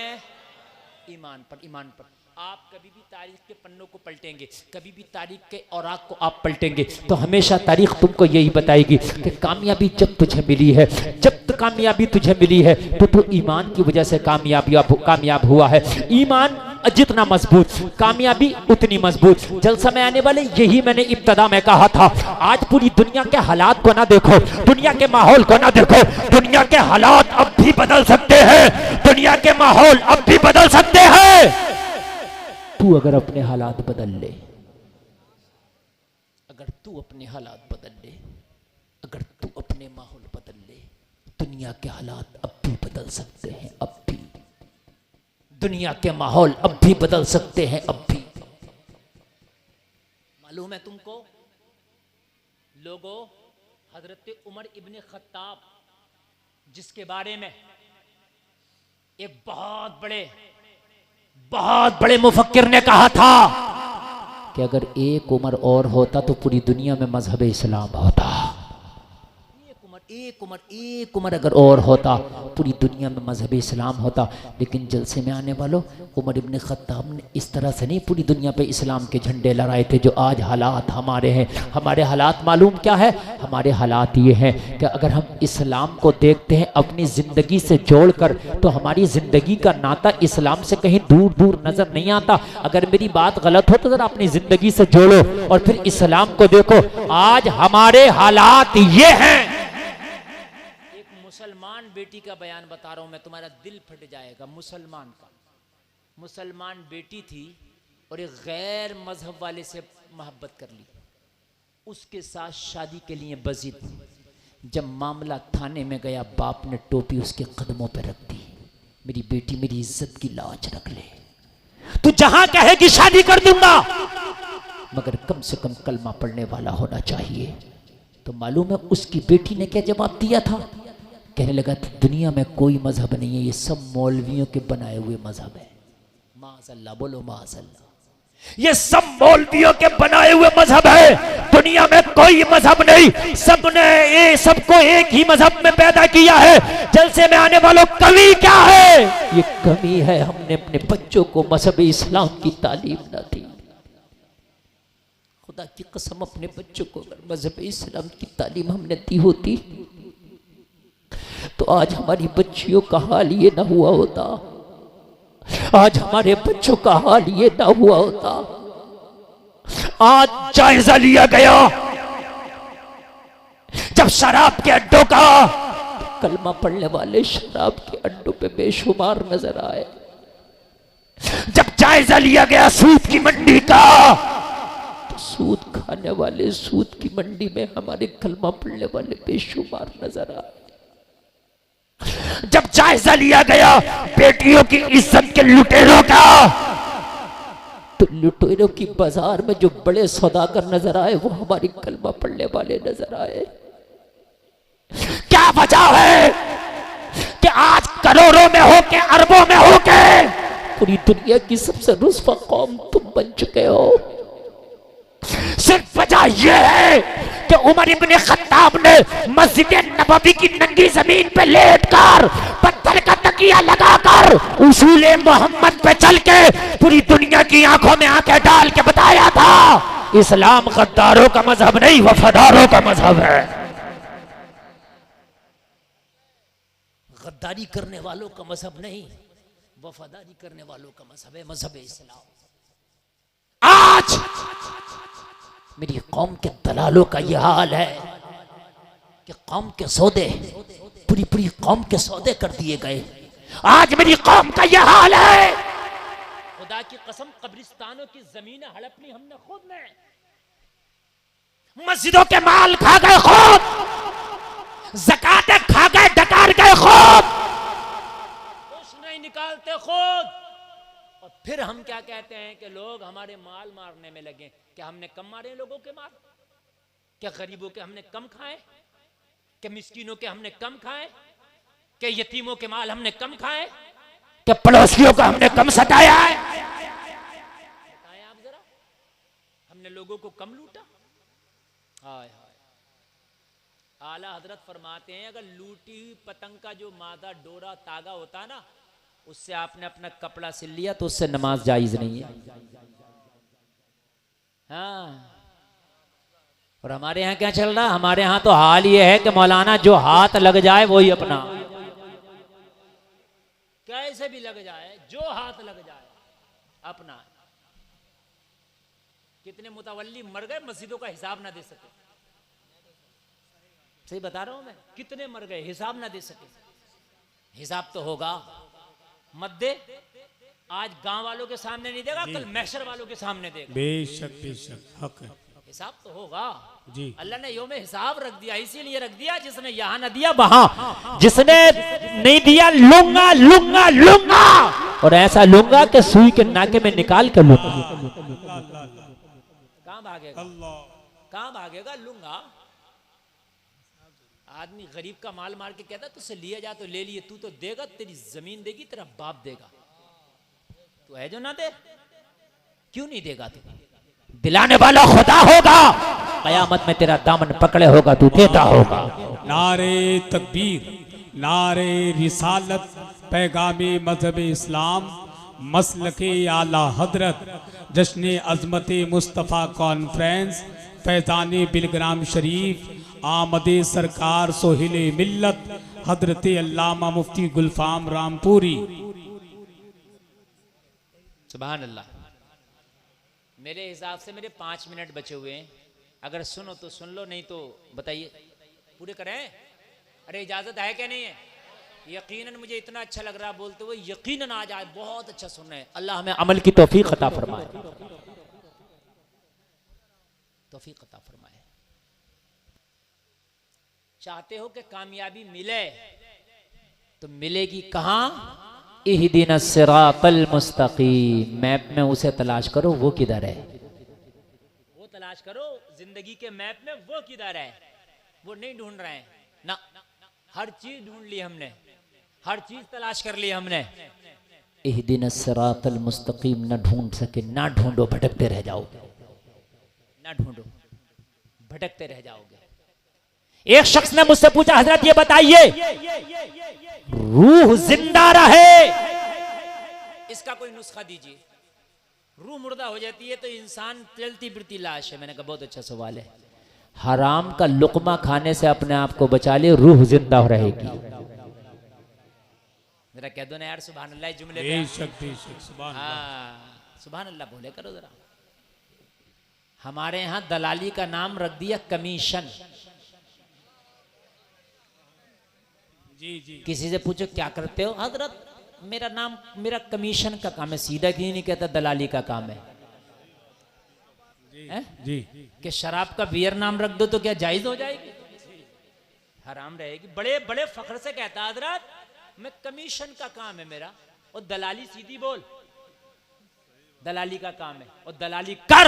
ईमान पर, ईमान पर। आप कभी भी तारीख के पन्नों को पलटेंगे, कभी भी तारीख के औराक को आप पलटेंगे तो हमेशा तारीख तुमको यही बताएगी कि कामयाबी जब तुझे मिली है, जब कामयाबी तुझे मिली है तो तू ईमान की वजह से कामयाब हुआ है। ईमान जितना मजबूत, कामयाबी उतनी मजबूत। जलसा में आने वाले, यही मैंने इब्तदा में कहा था। आज पूरी दुनिया के हालात को ना देखो, दुनिया के माहौल को ना देखो। दुनिया के हालात अब भी बदल सकते हैं, दुनिया के माहौल अब भी बदल सकते हैं। तू अगर अपने हालात बदल ले, अगर तू अपने हालात बदल ले, अगर तू अपने माहौल बदल ले, दुनिया के हालात अब भी बदल सकते हैं। अब भी दुनिया के माहौल अब भी बदल सकते हैं। अब भी मालूम है तुमको लोगों, हजरत उमर इब्ने खत्ताब, जिसके बारे में एक बहुत बड़े मुफक्किर ने कहा था कि अगर एक उमर और होता तो पूरी दुनिया में मजहब इस्लाम होता। एक उमर अगर और होता पूरी दुनिया में मजहब इस्लाम होता। लेकिन जलसे में आने वालों, उमर इब्ने खत्ताब ने इस तरह से नहीं पूरी दुनिया पे इस्लाम के झंडे लहराए थे जो आज हालात हमारे हैं। हमारे हालात मालूम क्या है? हमारे हालात ये हैं कि अगर हम इस्लाम को देखते हैं अपनी ज़िंदगी से जोड़कर, तो हमारी ज़िंदगी का नाता इस्लाम से कहीं दूर दूर नज़र नहीं आता। अगर मेरी बात गलत हो तो ज़रा अपनी ज़िंदगी से जोड़ो और फिर इस्लाम को देखो। आज हमारे हालात ये हैं। मुसलमान बेटी का बयान बता रहा हूं मैं, तुम्हारा दिल फट जाएगा। मुसलमान बेटी थी और एक गैर मजहब वाले से मोहब्बत कर ली, उसके साथ शादी के लिए बजी थी। जब मामला थाने में गया, बाप ने टोपी उसके कदमों पर रख दी, मेरी बेटी मेरी इज्जत की लाज रख ले, तू जहां कहेगी शादी कर दूंगा, मगर कम से कम कलमा पढ़ने वाला होना चाहिए। तो मालूम है उसकी बेटी ने क्या जवाब दिया था? कहने लगा दुनिया में कोई मजहब नहीं है, ये सब मौलवियों के बनाए हुए मजहब है। माज़अल्लाह बोलो, माज़अल्लाह। ये सब मौलवियों के बनाए हुए मजहब है, दुनिया में कोई मजहब नहीं। सबने ये सबको एक ही मजहब में पैदा किया है। जलसे में आने वालों, कमी क्या है? ये कमी है हमने अपने बच्चों को मजहब इस्लाम की तालीम न दी। खुदा की कसम, अपने बच्चों को अगर मजहब इस्लाम की तालीम हमने दी होती तो आज हमारी बच्चियों का हाल ये ना हुआ होता, आज हमारे बच्चों का हाल ये ना हुआ होता। आज जायजा लिया गया, जब जब शराब के अड्डों का, कलमा पढ़ने वाले शराब के अड्डों पे बेशुमार नजर आए। जब जायजा लिया गया सूद की मंडी का, तो सूद खाने वाले सूद की मंडी में हमारे कलमा पढ़ने वाले बेशुमार नजर आए। जब जायजा लिया गया बेटियों की इज्जत के लुटेरों का, तो लुटेरों की बाजार में जो बड़े सौदागर नजर आए वो हमारी कलमा पढ़ने वाले नजर आए। क्या वजह है कि आज करोड़ों में हो के अरबों में हो के पूरी दुनिया की सबसे रुस्वा कौम तुम बन चुके हो? सिर्फ वजह यह है कि उमर इब्ने खत्ताब ने मस्जिद नबवी की नंगी जमीन पे लेटकर पत्थर का तकिया लगाकर उसूले मोहम्मद पे चल के पूरी दुनिया की आंखों में आंखें डाल के बताया था, इस्लाम गद्दारों का मजहब नहीं, वफादारों का मजहब है। गद्दारी करने वालों का मजहब नहीं, वफादारी करने वालों का मजहब है, मजहब इस्लाम। आज मेरी कौम के दलालों का यह हाल है कि कौम के सौदे, पूरी पूरी कौम के सौदे कर दिए गए। आज मेरी कौम का यह हाल है, खुदा की कसम कब्रिस्तानों की जमीनें हड़पनी हमने खुद ने, मस्जिदों के माल खा गए खुद, ज़कातें खा गए, डकार गए खुद, कुछ नहीं निकालते खुद। और फिर हम क्या कहते हैं कि लोग हमारे माल मारने में लगे। क्या हमने कम मारे लोगों के माल? क्या गरीबों के हमने कम खाए? क्या मिस्कीनों के हमने कम खाए? क्या यतीमों के माल हमने कम खाए? क्या पड़ोसियों का हमने कम सताया है? बताएं आप जरा, हमने लोगों को कम लूटा? हाय हाय। आला हजरत फरमाते हैं अगर लूटी हुई पतंग का जो मादा डोरा तागा होता ना, उससे आपने अपना कपड़ा सिल लिया तो उससे नमाज जायज नहीं है। हाँ, और हमारे यहाँ क्या चल रहा है? हमारे यहाँ तो हाल ये है कि मौलाना जो हाथ लग जाए वही अपना, कैसे भी लग जाए, जो हाथ लग जाए अपना। कितने मुतवल्ली मर गए मस्जिदों का हिसाब ना दे सके। सही बता रहा हूं मैं, कितने मर गए हिसाब ना दे सके। हिसाब तो होगा, मत दे। आज गांव वालों के सामने नहीं देगा, कल महशर वालों के सामने देगा। बेशक बेशक, हक है। हिसाब तो होगा जी। अल्लाह ने योम हिसाब रख दिया, इसीलिए रख दिया जिसने यहाँ न दिया वहां, जिसने नहीं दिया लूंगा लूंगा लूंगा, और ऐसा लूंगा कि सुई के नाके में निकाल कर लूंगा। कहां भागेगा, कहां भागेगा? लूंगा। आदमी गरीब का माल मार के कहता तुझसे लिया जा तो ले लिए, तू तो देगा, तेरी जमीन देगी, तेरा बाप देगा, तू है जो ना दे। क्यों नहीं देगा? तू दिलाने वाला खुदा होगा, कयामत में तेरा दामन पकड़े होगा, तू देता होगा। नारे तकबीर, नारे रिसालत, पैगामे मजहब इस्लाम, मसलके आला हजरत, जश्न अजमत मुस्तफ़ा कॉन्फ्रेंस, फैज़ान बिलग्राम शरीफ, आमदे सरकार सोहिल मिल्लत हजरत अल्लामा मुफ्ती गुलफाम रामपुरी। सुभान अल्लाह। मेरे हिसाब से मेरे 5 मिनट बचे हुए हैं, अगर सुनो तो सुन लो, नहीं तो बताइए पूरे करें। अरे इजाजत है क्या नहीं है? यकीनन मुझे इतना अच्छा लग रहा बोलते हुए, यकीनन आज आज बहुत अच्छा सुन रहे हैं। अल्लाह हमें अमल की तौफीक अता फरमाए, तौफीक अता फरमाए। चाहते हो कि कामयाबी मिले तो मिलेगी कहां? इहदिना सिरातल मुस्तकीम, मैप में उसे तलाश करो, वो किधर है? वो तलाश करो जिंदगी के मैप में, वो किधर है? वो नहीं ढूंढ रहे हैं ना, हर चीज ढूंढ ली हमने, हर चीज तलाश कर ली हमने। इहदिना सिरातल मुस्तकीम न ढूंढ सके, ना ढूंढो, भटकते रह जाओगे, ना ढूंढो, भटकते रह जाओगे। एक शख्स ने मुझसे पूछा, हजरत ये बताइए रूह जिंदा रहे इसका कोई नुस्खा दीजिए। रूह मुर्दा हो जाती है तो इंसान चलती फिरती लाश है। मैंने कहा बहुत अच्छा सवाल है। हराम का लुकमा खाने से अपने आप को बचा ले, रूह जिंदा रहेगी। जरा कह दो ना यार सुभान अल्लाह जुमले पे। बेशक बेशक, सुभान अल्लाह। हाँ सुभान अल्लाह बोले करो जरा। हमारे यहाँ दलाली का नाम रख दिया कमीशन। जी जी किसी से पूछो क्या करते हो, हजरत मेरा नाम, मेरा कमीशन का काम है। सीधा क्यों नहीं कहता दलाली का काम है? जी कि शराब का बियर नाम रख दो तो क्या जायज हो जाएगी? हराम रहेगी। बड़े बड़े फख्र से कहता हजरत मैं कमीशन का काम है मेरा। और दलाली सीधी बोल, दलाली का काम है और दलाली कर।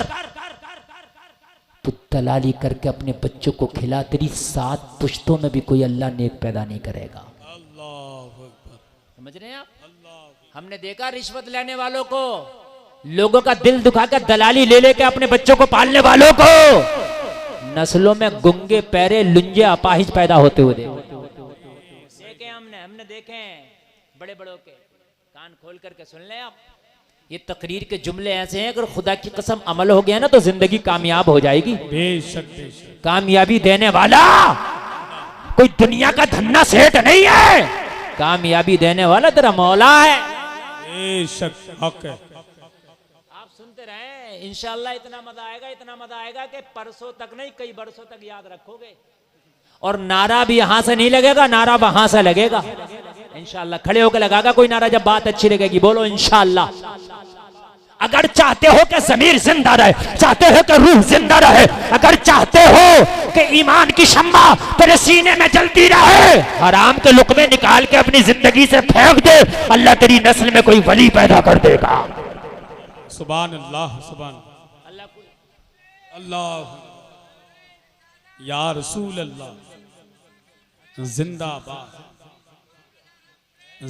तो दलाली करके अपने बच्चों को खिला, तेरी 7 पुश्तों में भी कोई अल्लाह नेक पैदा नहीं करेगा। अल्लाह अकबर। समझ रहे हैं आप? हमने देखा रिश्वत लेने वालों को, लोगों का दिल दुखाकर दलाली ले लेकर अपने बच्चों को पालने वालों को नस्लों में गुंगे पैरे लुंजे अपाहिज पैदा होते हुए देखे। हमने देखे हैं बड़े बड़ों के। कान खोल करके सुन ले आप। ये तकरीर के जुमले ऐसे हैं, अगर खुदा की कसम अमल हो गया ना तो जिंदगी कामयाब हो जाएगी। बेशक बेशक। कामयाबी देने वाला कोई दुनिया का धन्ना सेठ नहीं है, कामयाबी देने वाला तेरा मौला है। बेशक हक है। आप सुनते रहे, इंशाल्लाह इतना मजा आएगा, इतना मजा आएगा कि परसों तक नहीं कई बरसों तक याद रखोगे। और नारा भी यहां से नहीं लगेगा, नारा वहां से लगेगा इंशाल्लाह। खड़े होकर लगागा कोई नारा जब बात अच्छी लगेगी। बोलो इंशाल्लाह। अगर चाहते हो कि ज़मीर जिंदा रहे, चाहते हो कि रूह जिंदा रहे, अगर चाहते हो कि ईमान की शम्मा तेरे सीने में जलती रहे, हराम के लुक़मे निकाल के अपनी जिंदगी से फेंक दे, अल्लाह तेरी नस्ल में कोई वली पैदा कर देगा। सुभान अल्लाह, सुभान अल्लाह, या रसूल अल्लाह, जिंदाबाद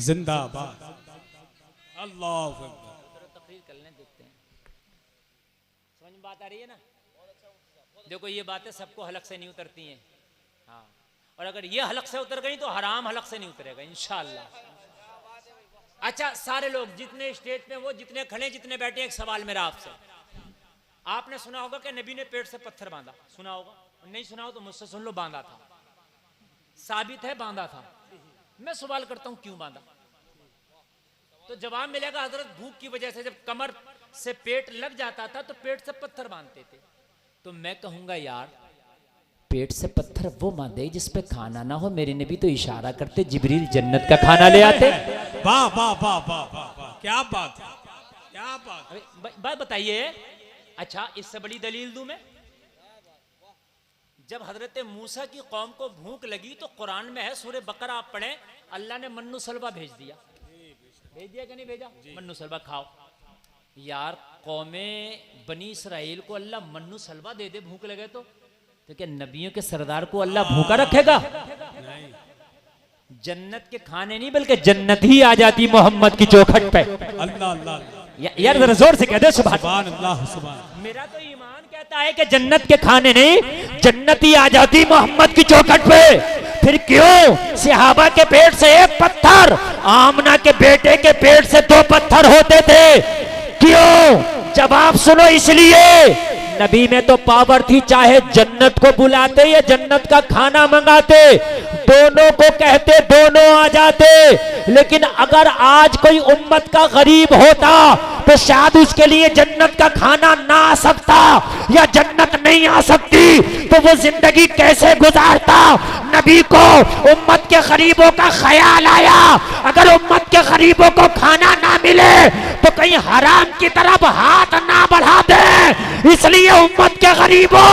जिंदाबाद। अल्लाह अकबर। समझ में बात आ रही है ना? देखो ये बातें सबको हलक से नहीं उतरती हैं। हाँ, और अगर ये हलक से उतर गई तो हराम हलक से नहीं उतरेगा इंशाअल्लाह। अच्छा सारे लोग जितने स्टेज पे वो जितने खड़े जितने बैठे, एक सवाल मेरा आपसे। आपने सुना होगा कि नबी ने पेट से पत्थर बांधा, सुना होगा? नहीं सुना हो तो मुझसे सुन लो। बांधा था, साबित है बांधा था। मैं सवाल करता हूं क्यों बांधा? तो जवाब मिलेगा हजरत भूख की वजह से, जब कमर से पेट लग जाता था तो पेट से पत्थर बांधते थे। तो मैं कहूंगा यार पेट से पत्थर वो बांधे जिस पे खाना ना हो। मेरे नबी तो इशारा करते, जिब्रील जन्नत का खाना ले आते। वाह वाह वाह वाह वाह वाह, क्या बात है, क्या बात है। बात बताइए। अच्छा इससे बड़ी दलील दूं मैं? जब हजरत मूसा की कौम को भूख लगी तो कुरान में है, सूरह बकरा आप पढ़ें, अल्लाह ने मन्नू सलवा भेज दिया। भेज दिया कि नहीं भेजा? मन्नू सलवा खाओ। यार कौमे बनी इसराइल को अल्लाह मन्नू सलवा दे दे भूख लगे तो क्या नबियों के सरदार को अल्लाह भूखा रखेगा? जन्नत के खाने नहीं बल्कि जन्नत ही आ जाती मोहम्मद की चौखट पे। अल्लाह अल्लाह। यार जरा जोर से कह दे सुभान अल्लाह, सुभान। मेरा तो ईमान कहता है कि जन्नत के खाने नहीं, जन्नत ही आ जाती मोहम्मद की चौखट पे। फिर क्यों सहाबा के पेट से एक पत्थर, आमना के बेटे के पेट से 2 पत्थर होते थे? क्यों? जवाब सुनो, इसलिए नबी में तो पावर थी, चाहे जन्नत को बुलाते या जन्नत का खाना मंगाते, दोनों को कहते, दोनों आ जाते। लेकिन अगर आज कोई उम्मत का गरीब होता तो शायद उसके लिए जन्नत का खाना ना आ सकता या जन्नत नहीं आ सकती, तो वो जिंदगी कैसे गुजारता? नबी को उम्मत के गरीबों का ख्याल आया, अगर उम्मत के गरीबों को खाना ना मिले तो कहीं हराम की तरफ हाथ ना बढ़ा दे। इसलिए उम्मत के गरीबों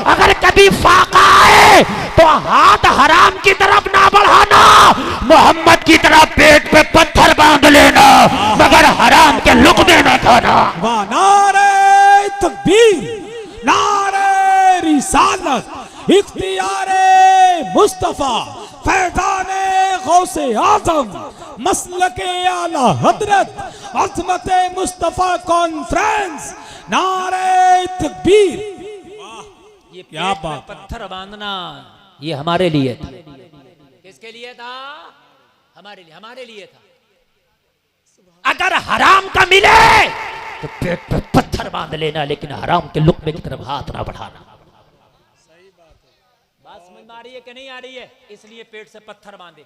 अगर कभी फाका आए तो हाथ हराम की तरफ ना बढ़ाना, मोहम्मद की तरफ पेट पे पत्थर बांध लेना, मगर हराम के लुक़मे न खाना। वाह, नारे तकबीर, नारे रिसालत, इख्तियारे मुस्तफा, फैज़ाने गौसे आज़म, मसलके आला हजरत, अज़मते मुस्तफा कॉन्फ्रेंस, नारे तकबीर। ये क्या पेट में बात। पत्थर बांधना ये हमारे लिए था। किसके लिए था? हमारे लिए, हमारे लिए था। अगर हराम का मिले तो पेट पे पत्थर बांध लेना, लेकिन हराम के लुक़मे की तरफ हाथ ना बढ़ाना। बात समझ में आ रही है कि नहीं आ रही है? इसलिए पेट से पत्थर बांधे।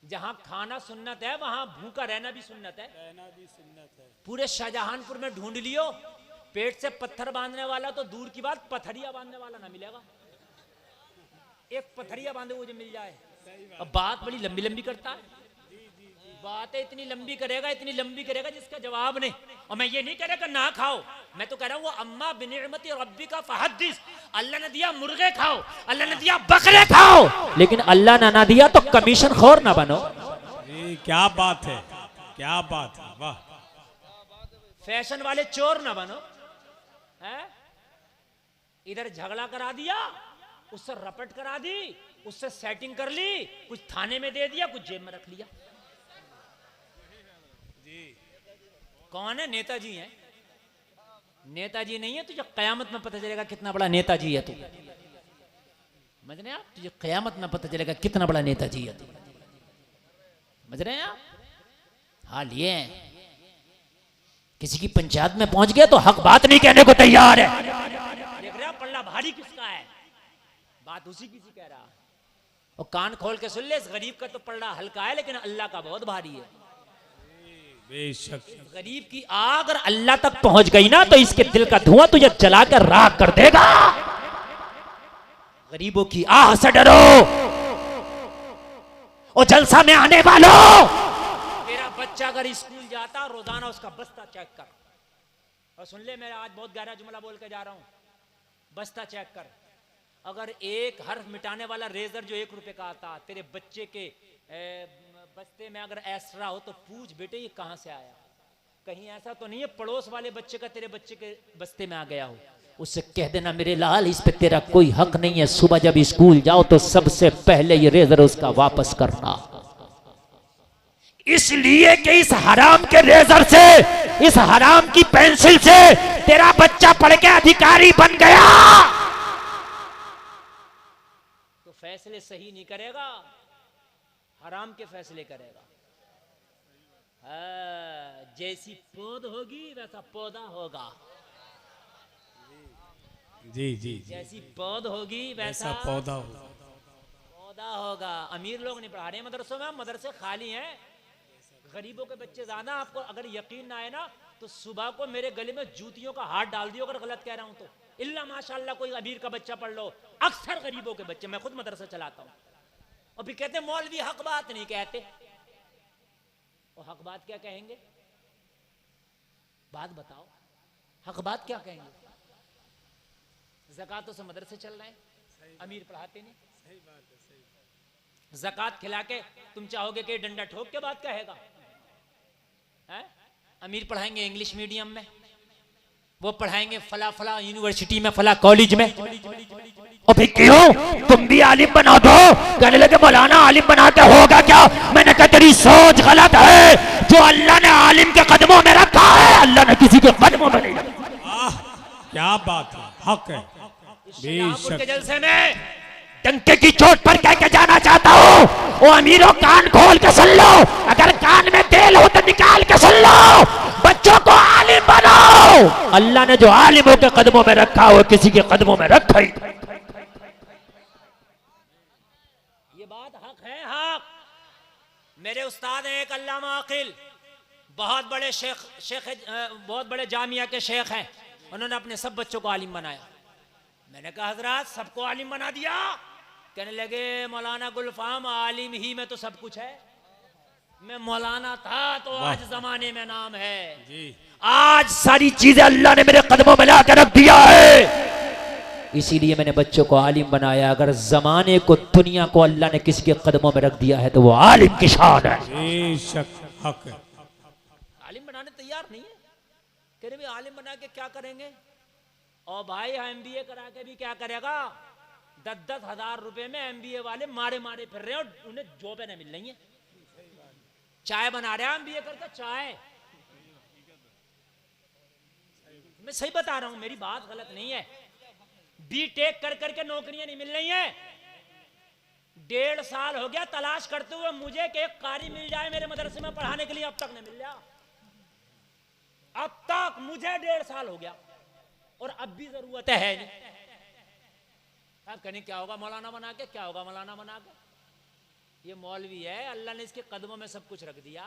जहां खाना सुन्नत है वहां भूखा रहना भी सुन्नत है। पूरे शाहजहानपुर में ढूंढ लियो, पेट से पत्थर बांधने वाला तो दूर की बात, पथरिया बांधने वाला ना मिलेगा। एक पथरिया बांधे वो जो मिल जाए अब बात बड़ी लंबी लंबी करता है, बातें इतनी लंबी करेगा जिसका जवाब नहीं। और मैं ये नहीं कह रहा कि ना खाओ, मैं तो कह रहा हूँ वो अम्मा बिनिअमति रब्बी का फहद्दिस, अल्लाह ने दिया मुर्गे खाओ, अल्लाह ने दिया बकरे खाओ, लेकिन अल्लाह ने ना दिया तो कमीशन खोर ना बनो। क्या बात है, क्या बात है, वाह। फैशन वाले चोर ना बनो, है? इधर झगड़ा करा दिया, उससे रपट करा दी, उससे सेटिंग कर ली, कुछ थाने में दे दिया, कुछ जेब में रख लिया। कौन है? नेताजी है। नेताजी नहीं है, तुझे कयामत में पता चलेगा कितना बड़ा नेताजी है तू। समझ रहे हैं आप? तुझे कयामत में पता चलेगा कितना बड़ा नेताजी है तू। समझ रहे हैं आप? हाल ये किसी की पंचायत में पहुंच गया तो हक बात नहीं कहने को तैयार है। देख रहे हो पल्ला भारी किसका है, बात उसी किसी कह रहा। और कान खोल के सुन ले, इस गरीब का तो पल्ला हल्का है लेकिन अल्लाह का बहुत भारी है। बेशक। गरीब की आग अगर अल्लाह तक पहुंच गई ना तो इसके दिल का धुआं तुझे जला कर राख कर देगा। गरीबों की आह से डरो। और जलसा में आने वालों, तेरा बच्चा अगर स्कूल जाता रोजाना उसका बस्ता चेक कर। और सुन ले, मैं आज बहुत गहरा जुमला बोल के जा रहा हूं, बस्ता चेक कर। अगर एक हर्फ मिटाने वाला रेजर जो 1 रुपए का आता तेरे बच्चे के बस्ते में अगर एक्स्ट्रा हो तो पूछ बेटे ये कहां से आया। कहीं ऐसा तो नहीं है पड़ोस वाले बच्चे का तेरे बच्चे के बस्ते में आ गया हो। उससे कह देना मेरे लाल इस पे तेरा कोई हक नहीं है, सुबह जब स्कूल जाओ तो सबसे पहले ये रेजर उसका वापस करना। इसलिए कि इस हराम के रेजर से, इस हराम की पेंसिल से तेरा बच्चा पढ़ के अधिकारी बन गया तो फैसले सही नहीं करेगा, हराम के फैसले करेगा। जैसी पौध होगी वैसा पौधा होगा। जी जी जी। जैसी पौध होगी वैसा पौधा होगा। अमीर लोग नहीं पढ़ा रहे मदरसों में, मदरसे खाली हैं, गरीबों के बच्चे ज्यादा। आपको अगर यकीन ना आए ना तो सुबह को मेरे गले में जूतियों का हाथ डाल दियो अगर गलत कह रहा हूं तो। इल्ला माशाल्लाह कोई अमीर का बच्चा पढ़ लो, अक्सर गरीबों के बच्चे। मैं खुद मदरसा चलाता हूं। और फिर कहते मौलवी हक बात नहीं कहते। और हक बात क्या कहेंगे? बात बताओ, हक बात क्या कहेंगे? ज़कातों से मदरसे चल रहे हैं, अमीर पढ़ाते नहीं। ज़कात खिला के तुम चाहोगे कि डंडा ठोक के बात कहेगा? है? अमीर पढ़ाएंगे इंग्लिश मीडियम में, वो पढ़ाएंगे फला फला यूनिवर्सिटी में, फला कॉलेज में। और फिर क्यों तुम भी आलिम बना दो? कहने लगे मौलाना आलिम बना के होगा क्या? मैंने कहा तेरी सोच गलत है। जो अल्लाह ने आलिम के कदमों में रखा है अल्लाह ने किसी के कदमों में नहीं रखा। क्या बात है, हक है। के जलसे में डंके की चोट पर कह के जाना चाहता हूँ, ओ अमीरों कान खोल के सुन लो। अगर कान में तेल हो तो निकाल के सुन लो। बच्चों को आलिम बनाओ। अल्लाह ने जो आलिमों के कदमों में रखा वो किसी के कदमों में रखा ही। ये बात हक है, हक। मेरे उस्ताद हैं एक अल्लामा आकिल, बहुत बड़े शेख बहुत बड़े जामिया के शेख हैं। उन्होंने अपने सब बच्चों को आलिम बनाया। मैंने कहा हजरत सबको आलिम बना दिया? कहने लगे मौलाना गुलफाम आलिम ही में तो सब कुछ है। मैं मौलाना था तो आज जमाने में नाम है जी। आज सारी चीजें अल्लाह ने मेरे कदमों में ला कर रख दिया है, इसीलिए मैंने बच्चों को आलिम बनाया। अगर जमाने को दुनिया को अल्लाह ने किसी के कदमों में रख दिया है तो वो आलिम की शान है। हक है। आलिम बनाने तैयार नहीं है, कह रहे भाई आलिम बना के क्या करेंगे? और भाई MBA करा के भी क्या करेगा? 10-10 हजार रुपए में MBA वाले मारे मारे फिर रहे हैं और उन्हें जॉबें नहीं मिल रही हैं। चाय बना रहे हैं MBA करके, चाय। मैं सही बता रहा हूं, मेरी बात गलत नहीं है। B.Tech कर करके नौकरियां नहीं मिल रही हैं। 1.5 साल हो गया तलाश करते हुए मुझे कि एक कारी मिल जाए मेरे मदरसे में पढ़ाने के लिए, अब तक नहीं मिल रहा। अब तक मुझे 1.5 साल हो गया और अब भी जरूरत है नहीं। अब कहने क्या होगा मौलाना बना के, क्या होगा मौलाना बना के? ये मौलवी है, अल्लाह ने इसके कदमों में सब कुछ रख दिया।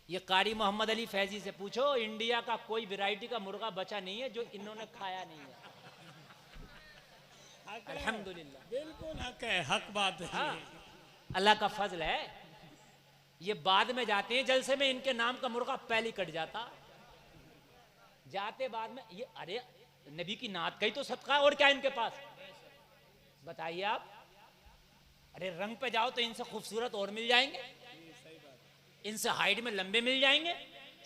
ये कारी मोहम्मद अली फैजी से पूछो, इंडिया का कोई वैरायटी का मुर्गा बचा नहीं है जो इन्होंने खाया नहीं है। अल्हम्दुलिल्लाह, बिल्कुल हक है, हक बात है। हाँ, अल्लाह का फजल है। ये बाद में जाते हैं जलसे में, इनके नाम का मुर्गा पहले कट जाता, जाते बाद में। ये अरे नबी की नात का ही तो सदका, और क्या इनके पास बताइए आप। अरे रंग पे जाओ तो इनसे खूबसूरत और मिल जाएंगे, इनसे हाइट में लंबे मिल जाएंगे,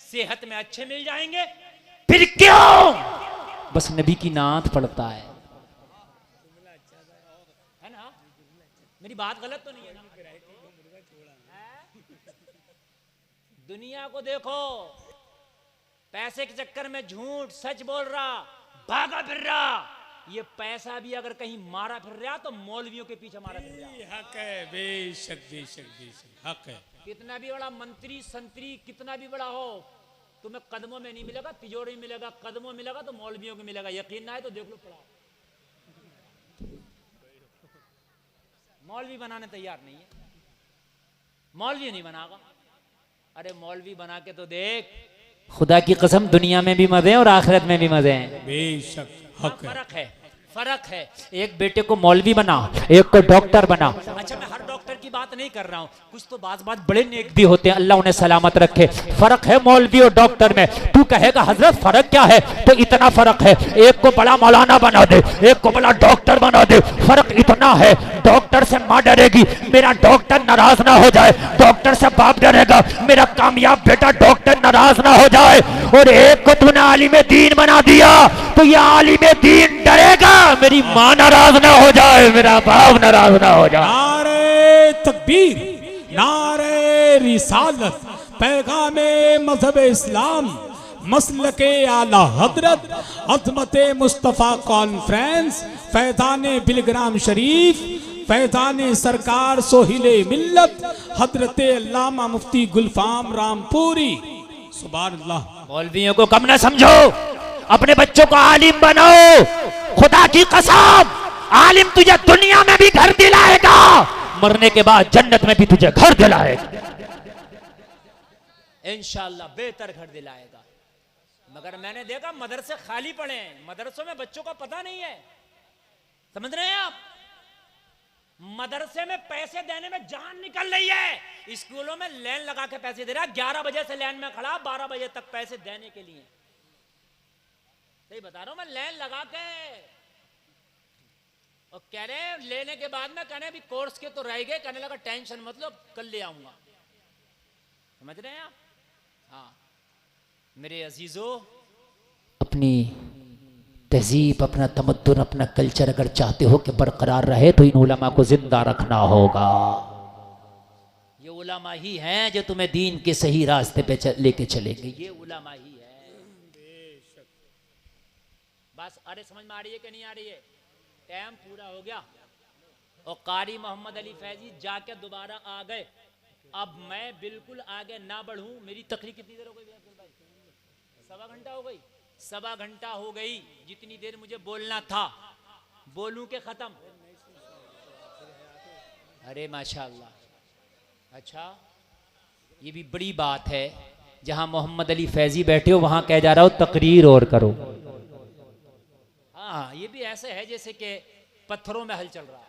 सेहत में अच्छे मिल जाएंगे, फिर क्यों बस नबी की नात पढ़ता है ना। मेरी बात गलत तो नहीं है ना? दुनिया को देखो, पैसे के चक्कर में झूठ सच बोल रहा, भागा फिर रहा। ये पैसा भी अगर कहीं मारा फिर रहा तो मौलवियों के पीछे मारा फिर रहा। हक है, बेशक बेशक बेशक हक है। कितना भी बड़ा मंत्री संतरी, कितना भी बड़ा हो, तुम्हें कदमों में नहीं मिलेगा, तिजोरी में मिलेगा, कदमों में मिलेगा तो मौलवियों को मिलेगा। यकीन ना है तो देख लो, पड़ा मौलवी बनाने तैयार नहीं है, मौलवी नहीं बनागा। अरे मौलवी बना के तो देख, खुदा की कसम दुनिया में भी मजे हैं और आखिरत में भी मजे हैं। बेशक हक है। फर्क है, फर्क है। एक बेटे को मौलवी बना, एक को डॉक्टर बना। अच्छा मैं हर डॉक्टर की बात नहीं कर रहा हूँ, कुछ तो बात बड़े नेक भी होते हैं, अल्लाह उन्हें सलामत रखे। फर्क है मौलवी और डॉक्टर में। तू कहेगा हजरत फर्क क्या है, तो इतना फर्क है, एक को बड़ा मौलाना बना दे, एक को बड़ा डॉक्टर बना दे। फर्क इतना है, डॉक्टर से माँ डरेगी, मेरा डॉक्टर नाराज ना हो जाए, डॉक्टर से बाप डरेगा, मेरा कामयाब बेटा डॉक्टर नाराज ना हो जाए। और एक को तूने आलिम दीन बना दिया तो ये आलिम दीन डरेगा, मेरी माँ नाराज ना हो जाए, मेरा बाप नाराज ना हो जाए। नारे तकबीर, नारे रिसालत, पैगामे मजहब इस्लाम, मसलके आला हजरत, अजमत मुस्तफ़ा कॉन्फ्रेंस, फैज़ान बिलग्राम शरीफ, फैज़ान सरकार सोहिले मिल्लत, हजरत अल्लामा मुफ्ती गुलफाम रामपुरी। सुभान अल्लाह। मौलवियों को कम ना समझो, अपने बच्चों को आलिम बनाओ। खुदा की कसम, आलिम तुझे दुनिया में भी घर दिलाएगा, मरने के बाद जन्नत में भी तुझे घर दिलाएगा, इंशाअल्लाह बेहतर घर दिलाएगा। मगर मैंने देखा मदरसे खाली पड़े हैं, मदरसों में बच्चों का पता नहीं है। समझ रहे हैं आप? मदरसे में पैसे देने में जान निकल रही है। स्कूलों में लाइन लगा के पैसे दे रहा है, 11 बजे से लाइन में खड़ा, 12 बजे तक पैसे देने के लिए। सही बता रहा हूं मैं, लाइन लगा के। और कह रहे लेने के बाद में कहने भी कोर्स के तो रह गए, कहने लगा टेंशन मतलब कल ले आऊंगा। समझ रहे हैं आप? हाँ मेरे अजीजों, अपनी तहजीब, अपना तमद्दुन, अपना कल्चर अगर चाहते हो कि बरकरार रहे तो इन उलमा को जिंदा रखना होगा। ये उलमा ही हैं जो तुम्हें दीन के सही रास्ते पे लेके चलेंगे, ये उलमा ही है। बस अरे समझ में आ रही है कि नहीं आ रही है? टाइम पूरा हो गया और कारी मोहम्मद अली फैजी जाके दोबारा आ गए। अब मैं बिल्कुल आगे ना बढ़ूं। मेरी तकरीर कितनी देर हो गई भाई? 1.25 घंटा हो गई। 1.25 घंटा हो गई। जितनी देर मुझे बोलना था बोलूं के खत्म। अरे माशाअल्लाह। अच्छा ये भी बड़ी बात है, जहां मोहम्मद अली फैजी बैठे हो वहां कह जा रहा हो तकरीर और करो। हाँ ये भी ऐसे है जैसे कि पत्थरों में हल चल रहा है।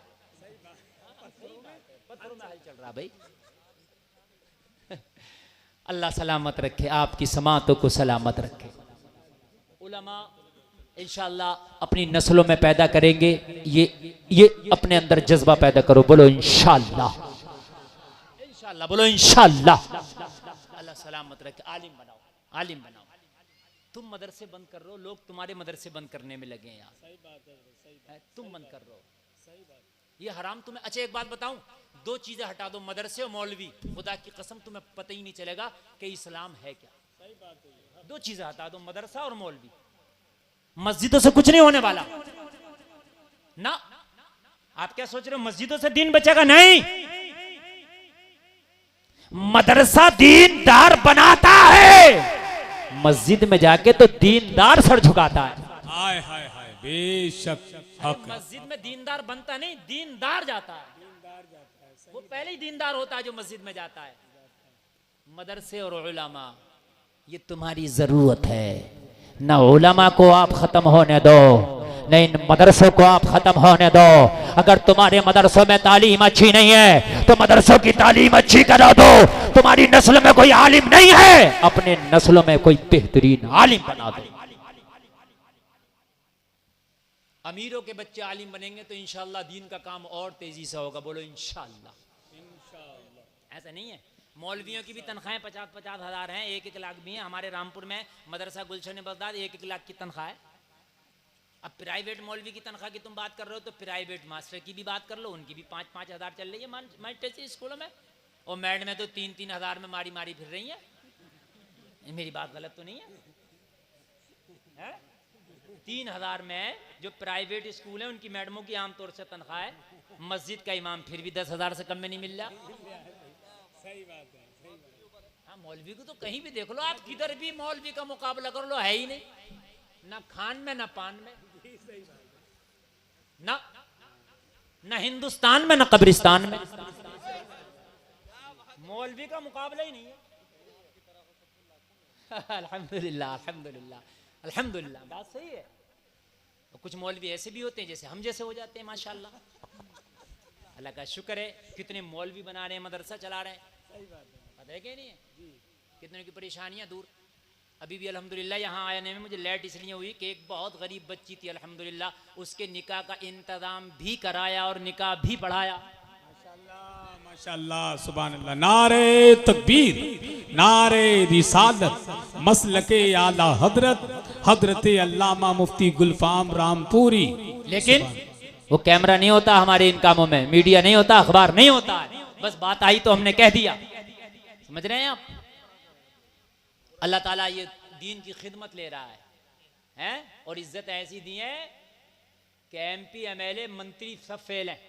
पत्थरों में हल चल रहा भाई। अल्लाह सलामत रखे, आपकी समातों को सलामत रखे। उलमा इंशाअल्लाह अपनी नस्लों में पैदा करेंगे। ये अपने अंदर जज्बा पैदा करो, बोलो इंशाअल्लाह, इंशाअल्लाह बोलो इंशाअल्लाह। अल्लाह सलामत रखे। आलिम बनाओ, आलिम बनाओ। तुम मदरसे बंद कर रहे हो, लोग तुम्हारे मदरसे बंद करने में लगे हैं। सही बात है, तुम बंद कर रहे हो, सही बात। ये हराम तुम्हें। अच्छा एक बात बताऊं, 2 चीजें हटा दो, मदरसे और मौलवी, खुदा की कसम तुम्हें पता ही नहीं चलेगा कि इस्लाम है क्या। सही बात है। 2 चीजें हटा दो, मदरसा और मौलवी। मस्जिदों से कुछ नहीं होने वाला ना। आप क्या सोच रहे हो मस्जिदों से दीन बचेगा? नहीं, मदरसा दीनदार बनाता है, मस्जिद में जाके तो दीनदार सर झुकाता है। हाय हाय हाय, बेशक हक। मस्जिद में दीनदार बनता नहीं, दीनदार जाता है। वो पहले ही दीनदार होता है जो मस्जिद में जाता है। मदरसे और उलमा ये तुम्हारी जरूरत है। ना उलमा को आप खत्म होने दो, नहीं, इन मदरसों को आप खत्म होने दो। अगर तुम्हारे मदरसों में तालीम अच्छी नहीं है तो मदरसों की तालीम अच्छी करा दो। तुम्हारी नस्ल में कोई आलिम नहीं है, अपने नस्लों में कोई बेहतरीन आलिम बना दो। अमीरों के बच्चे आलिम बनेंगे तो इंशाअल्लाह दीन का काम और तेजी से होगा। बोलो इंशाअल्लाह। ऐसा नहीं है, मौलवियों की भी तनख्वाहें 50-50 हज़ार हैं, 1-1 लाख भी हैं। हमारे रामपुर में मदरसा गुलशन बगदाद 1-1 लाख की तनख्वाह है। अब प्राइवेट मौलवी की तनख्वाह की तुम बात कर रहे हो तो प्राइवेट मास्टर की भी बात कर लो, उनकी भी 5-5 हज़ार चल रही है मास्टर स्कूलों में, और मैडमें तो 3-3 हज़ार में मारी मारी फिर रही हैं। मेरी बात गलत तो नहीं है? 3,000 में जो प्राइवेट स्कूल है उनकी मैडमों की आमतौर से तनख्वाह है। मस्जिद का इमाम फिर भी 10,000 से कम में नहीं मिल रहा। सही बात है, सही बात है। हाँ, मौलवी को तो कहीं भी देख लो आप, किधर भी मौलवी का मुकाबला कर लो, है ही नहीं, ना खान में ना पान में, ना हिंदुस्तान में ना कब्रिस्तान में, मौलवी का मुकाबला ही नहीं है। अल्हम्दुलिल्लाह अल्हम्दुलिल्लाह अल्हम्दुलिल्लाह, बात सही है। कुछ मौलवी ऐसे भी होते हैं जैसे हम जैसे हो जाते हैं, माशाल्लाह। अल्लाह का शुक्र है, कितने मौलवी बना रहे हैं, मदरसा चला रहे हैं। पता है कि नहीं है? कितने की परेशानियां दूर। अभी भी अल्हम्दुलिल्लाह यहाँ आने में मुझे लेट इसलिए हुई कि एक बहुत गरीब बच्ची थी, अल्हम्दुलिल्लाह उसके निकाह का इंतजाम भी कराया और निकाह भी पढ़ाया। माशाअल्लाह, सुभान अल्लाह। नारे तकबीर, नारे रिसालत, मसलके आला हजरत हजरत अल्लामा मुफ्ती गुलफाम रामपुरी। लेकिन वो कैमरा नहीं होता हमारे इन कामों में, मीडिया नहीं होता, अखबार नहीं होता है, बस बात आई तो हमने कह दिया। समझ रहे हैं आप? अल्लाह ताला ये दीन की खिदमत ले रहा है और इज्जत ऐसी दी है कि MP MLA मंत्री सब फेल हैं।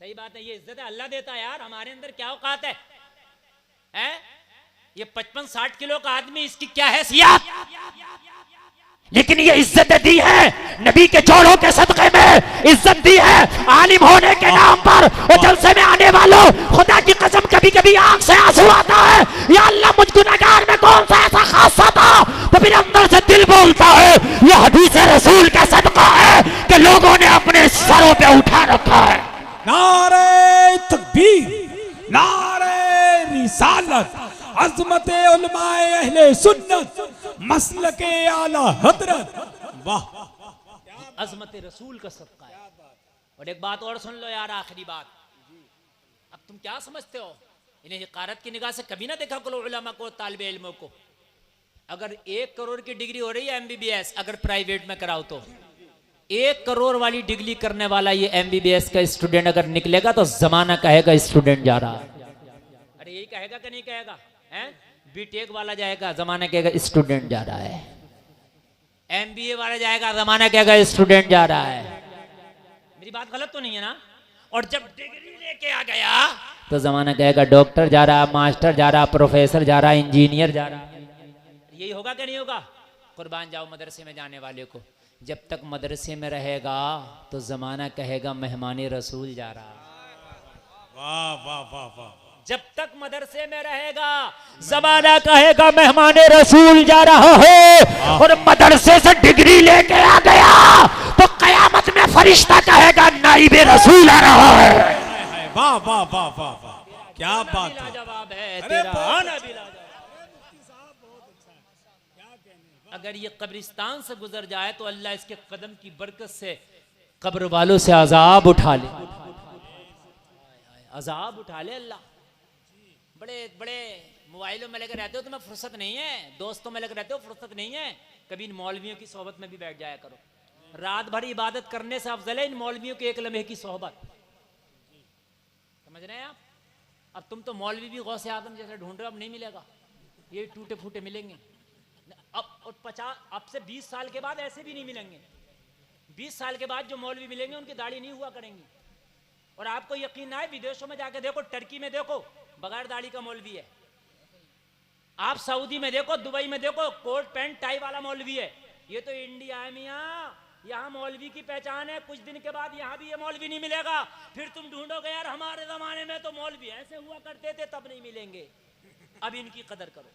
सही बात है, ये इज्जत है अल्लाह देता है यार। हमारे अंदर क्या औकात है? ये 55-60 किलो का आदमी, इसकी क्या हैसियत? लेकिन ये इज्जत दी है नबी के जोड़ों के सदक़े में, इज्जत दी है आलिम होने के नाम पर। और जलसे में आने वालों, खुदा की कसम कभी कभी आंख से आंसू आता है, या अल्लाह मुझ गुनहगार में कौन सा ऐसा खासा था? तो फिर अंदर से दिल बोलता है यह हदीस रसूल का सदका है कि लोगों ने अपने सरों पे उठा रखा है। नारे तकबीर, नारे रिसालत, अज़मत उलमाए अहले सुन्नत, मसलके आला हजरत। वाह, अज़मत रसूल का सदका है। और एक बात और सुन लो यार, आखिरी बात। अब तुम क्या समझते हो? इन्हें हिकारत की निगाह से कभी ना देखा करो उलमा को, तालिबे इल्मों को। अगर 1 करोड़ की डिग्री हो रही है MBBS, अगर प्राइवेट में कराओ तो 1 करोड़ वाली डिग्री करने वाला ये MBBS का स्टूडेंट अगर निकलेगा तो जमाना कहेगा स्टूडेंट जा रहा है। अरे यही कहेगा कि नहीं कहेगा? BTech वाला जाएगा, जमाना कहेगा स्टूडेंट जा रहा है। MBA वाला जाएगा, जमाना कहेगा स्टूडेंट जा रहा है। मेरी बात गलत तो नहीं है ना? और जब डिग्री लेके आ गया तो जमाना कहेगा डॉक्टर जा रहा, मास्टर जा रहा, प्रोफेसर जा रहा, इंजीनियर जा रहा। यही होगा कि नहीं होगा? कुर्बान जाओ मदरसे में जाने वाले को। जब तक मदरसे में रहेगा तो जमाना कहेगा मेहमाने रसूल जा रहा। वाह वाह वाह वाह। जब तक मदरसे में रहेगा जमाना कहेगा मेहमाने रसूल जा रहा है। और मदरसे से डिग्री लेके आ गया तो कयामत में फरिश्ता कहेगा नाइबे रसूल आ रहा है। वाह वाह वाह वाह वाह, क्या बात है। जवाब है अरे तेरा बहुत आना भी लाजवाब। अगर ये कब्रिस्तान से गुजर जाए तो अल्लाह इसके कदम की बरकत से कब्र वालों से अजाब उठा ले, अजाब उठा ले अल्लाह। बड़े बड़े मोबाइलों में लगे रहते हो, तुम्हें फुर्सत नहीं है, दोस्तों में लगे रहते हो, फुर्सत नहीं है। कभी इन मौलवियों की सोहबत में भी बैठ जाया करो। रात भर इबादत करने से अफजल है इन मौलवियों के एक लम्हे की सोहबत। समझ रहे हैं आप? अब तुम तो मौलवी भी गौसे आदम जैसे ढूंढ रहे हो, अब नहीं मिलेगा, ये टूटे फूटे मिलेंगे। अब से 20 साल के बाद ऐसे भी नहीं मिलेंगे। 20 साल के बाद जो मौलवी मिलेंगे उनकी दाढ़ी नहीं हुआ करेंगी। और आपको यकीन ना है, विदेशों में जाके देखो, टर्की में देखो बगैर दाढ़ी का मौलवी है। आप सऊदी में देखो, दुबई में देखो, कोट पैंट टाई वाला मौलवी है। ये तो इंडिया है मियाँ, यहाँ मौलवी की पहचान है। कुछ दिन के बाद यहाँ भी ये मौलवी नहीं मिलेगा। फिर तुम ढूंढोगे यार हमारे जमाने में तो मौलवी ऐसे हुआ करते थे, तब नहीं मिलेंगे। अब इनकी कदर करो।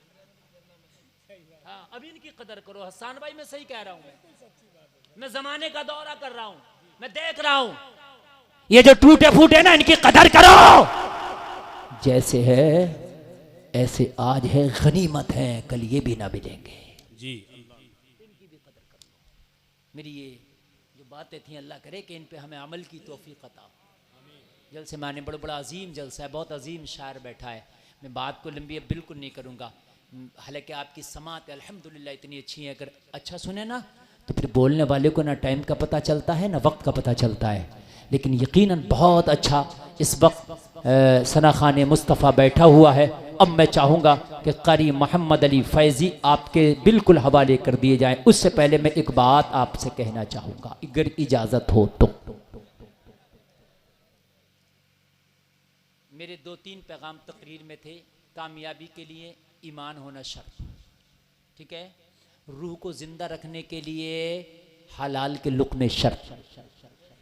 हाँ, अब इनकी कदर करो। हसन भाई मैं सही कह रहा हूँ। मैं जमाने का दौरा कर रहा हूं, मैं देख रहा हूं ये जो टूटे फूटे ना इनकी कदर करो। जैसे है ऐसे आज है, गनीमत है, कल ये भी ना मिलेंगे। जी मेरी ये जो बातें थी अल्लाह करे कि इन पे हमें अमल की तौफीक अता। जलसे में आने बड़ा अजीम जलसा है, बहुत अजीम शायर बैठा है। मैं बात को लंबी अब बिल्कुल नहीं करूँगा, हालांकि आपकी समात अल्हम्दुलिल्लाह इतनी अच्छी है। अगर अच्छा सुने ना तो फिर बोलने वाले को ना टाइम का पता चलता है ना वक्त का पता चलता है। लेकिन यकीनन बहुत अच्छा इस वक्त सना खान मुस्तफ़ा बैठा हुआ है। अब मैं चाहूँगा कि कारी मोहम्मद अली फैज़ी आपके बिल्कुल हवाले कर दिए जाएं। उससे पहले मैं एक बात आपसे कहना चाहूँगा, अगर इजाज़त हो तो। मेरे 2-3 पैगाम तकरीर में थे। कामयाबी के लिए ईमान होना शर्त, ठीक है। रूह को जिंदा रखने के लिए हलाल के लुक़्मे शर्त।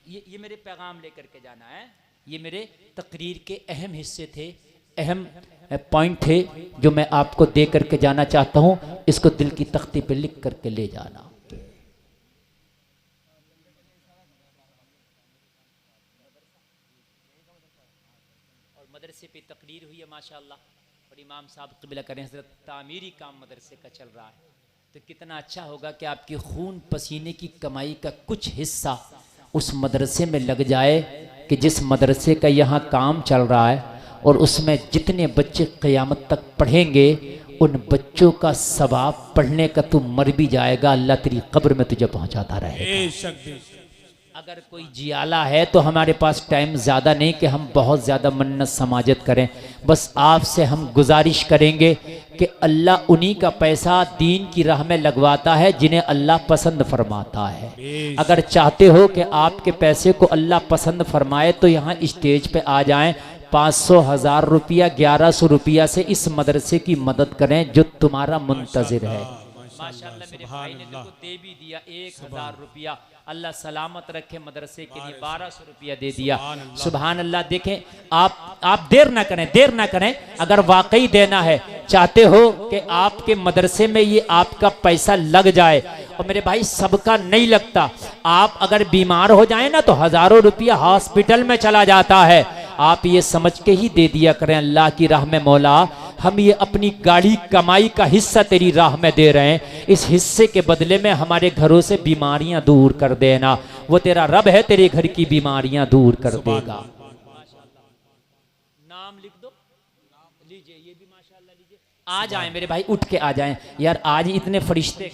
ये मेरे पैगाम लेकर के जाना है। ये मेरे तकरीर के अहम हिस्से थे, अहम पॉइंट थे जो मैं आपको दे करके जाना चाहता हूँ। इसको दिल की तख्ती पे लिख करके ले जाना। और मदरसे पे तकरीर हुई है माशाअल्लाह, और इमाम साहब क़िबला करें हज़रत तामीरी काम मदरसे का चल रहा है। तो कितना अच्छा होगा कि आपकी खून पसीने की कमाई का कुछ हिस्सा उस मदरसे में लग जाए कि जिस मदरसे का यहाँ काम चल रहा है, और उसमें जितने बच्चे क़यामत तक पढ़ेंगे उन बच्चों का सवाब पढ़ने का तू मर भी जाएगा, अल्लाह तेरी कब्र में तुझे पहुँचाता रहेगा। अगर कोई जियाला है तो हमारे पास टाइम ज़्यादा नहीं कि हम बहुत ज़्यादा मन्नत समाजत करें। बस आपसे हम गुजारिश करेंगे कि अल्लाह उन्हीं का पैसा दीन की राह में लगवाता है जिन्हें अल्लाह पसंद फरमाता है। अगर चाहते हो कि आपके पैसे को अल्लाह पसंद फरमाए तो यहाँ स्टेज पे आ जाएं। 500, 1000 रुपया, 1100 रुपया से इस मदरसे की मदद करें जो तुम्हारा मुंतजिर है। माशाअल्लाह मेरे भाई ने देखो दे भी दिया 1000 रुपया। अल्लाह सलामत रखे, मदरसे के लिए 1200 रुपया दे दिया। सुभान अल्लाह। देखें आप देर ना करें, देर ना करें। अगर वाकई देना है, चाहते हो कि आपके मदरसे में ये आपका पैसा लग जाए, और मेरे भाई सबका नहीं लगता। आप अगर बीमार हो जाए ना तो हजारों रुपया हॉस्पिटल में चला जाता है। आप ये समझ के ही दे दिया करें अल्लाह की राह में, मौला हम ये अपनी गाड़ी कमाई का हिस्सा तेरी राह में दे रहे हैं, इस हिस्से के बदले में हमारे घरों से बीमारियां दूर कर देना। वो तेरा रब है, तेरे घर की बीमारियां दूर कर देगा। नाम लिख दो, लीजिए, ये भी माशाअल्लाह लीजिए। आ जाएं मेरे भाई, उठ के आ जाएं यार। आज इतने फरिश्ते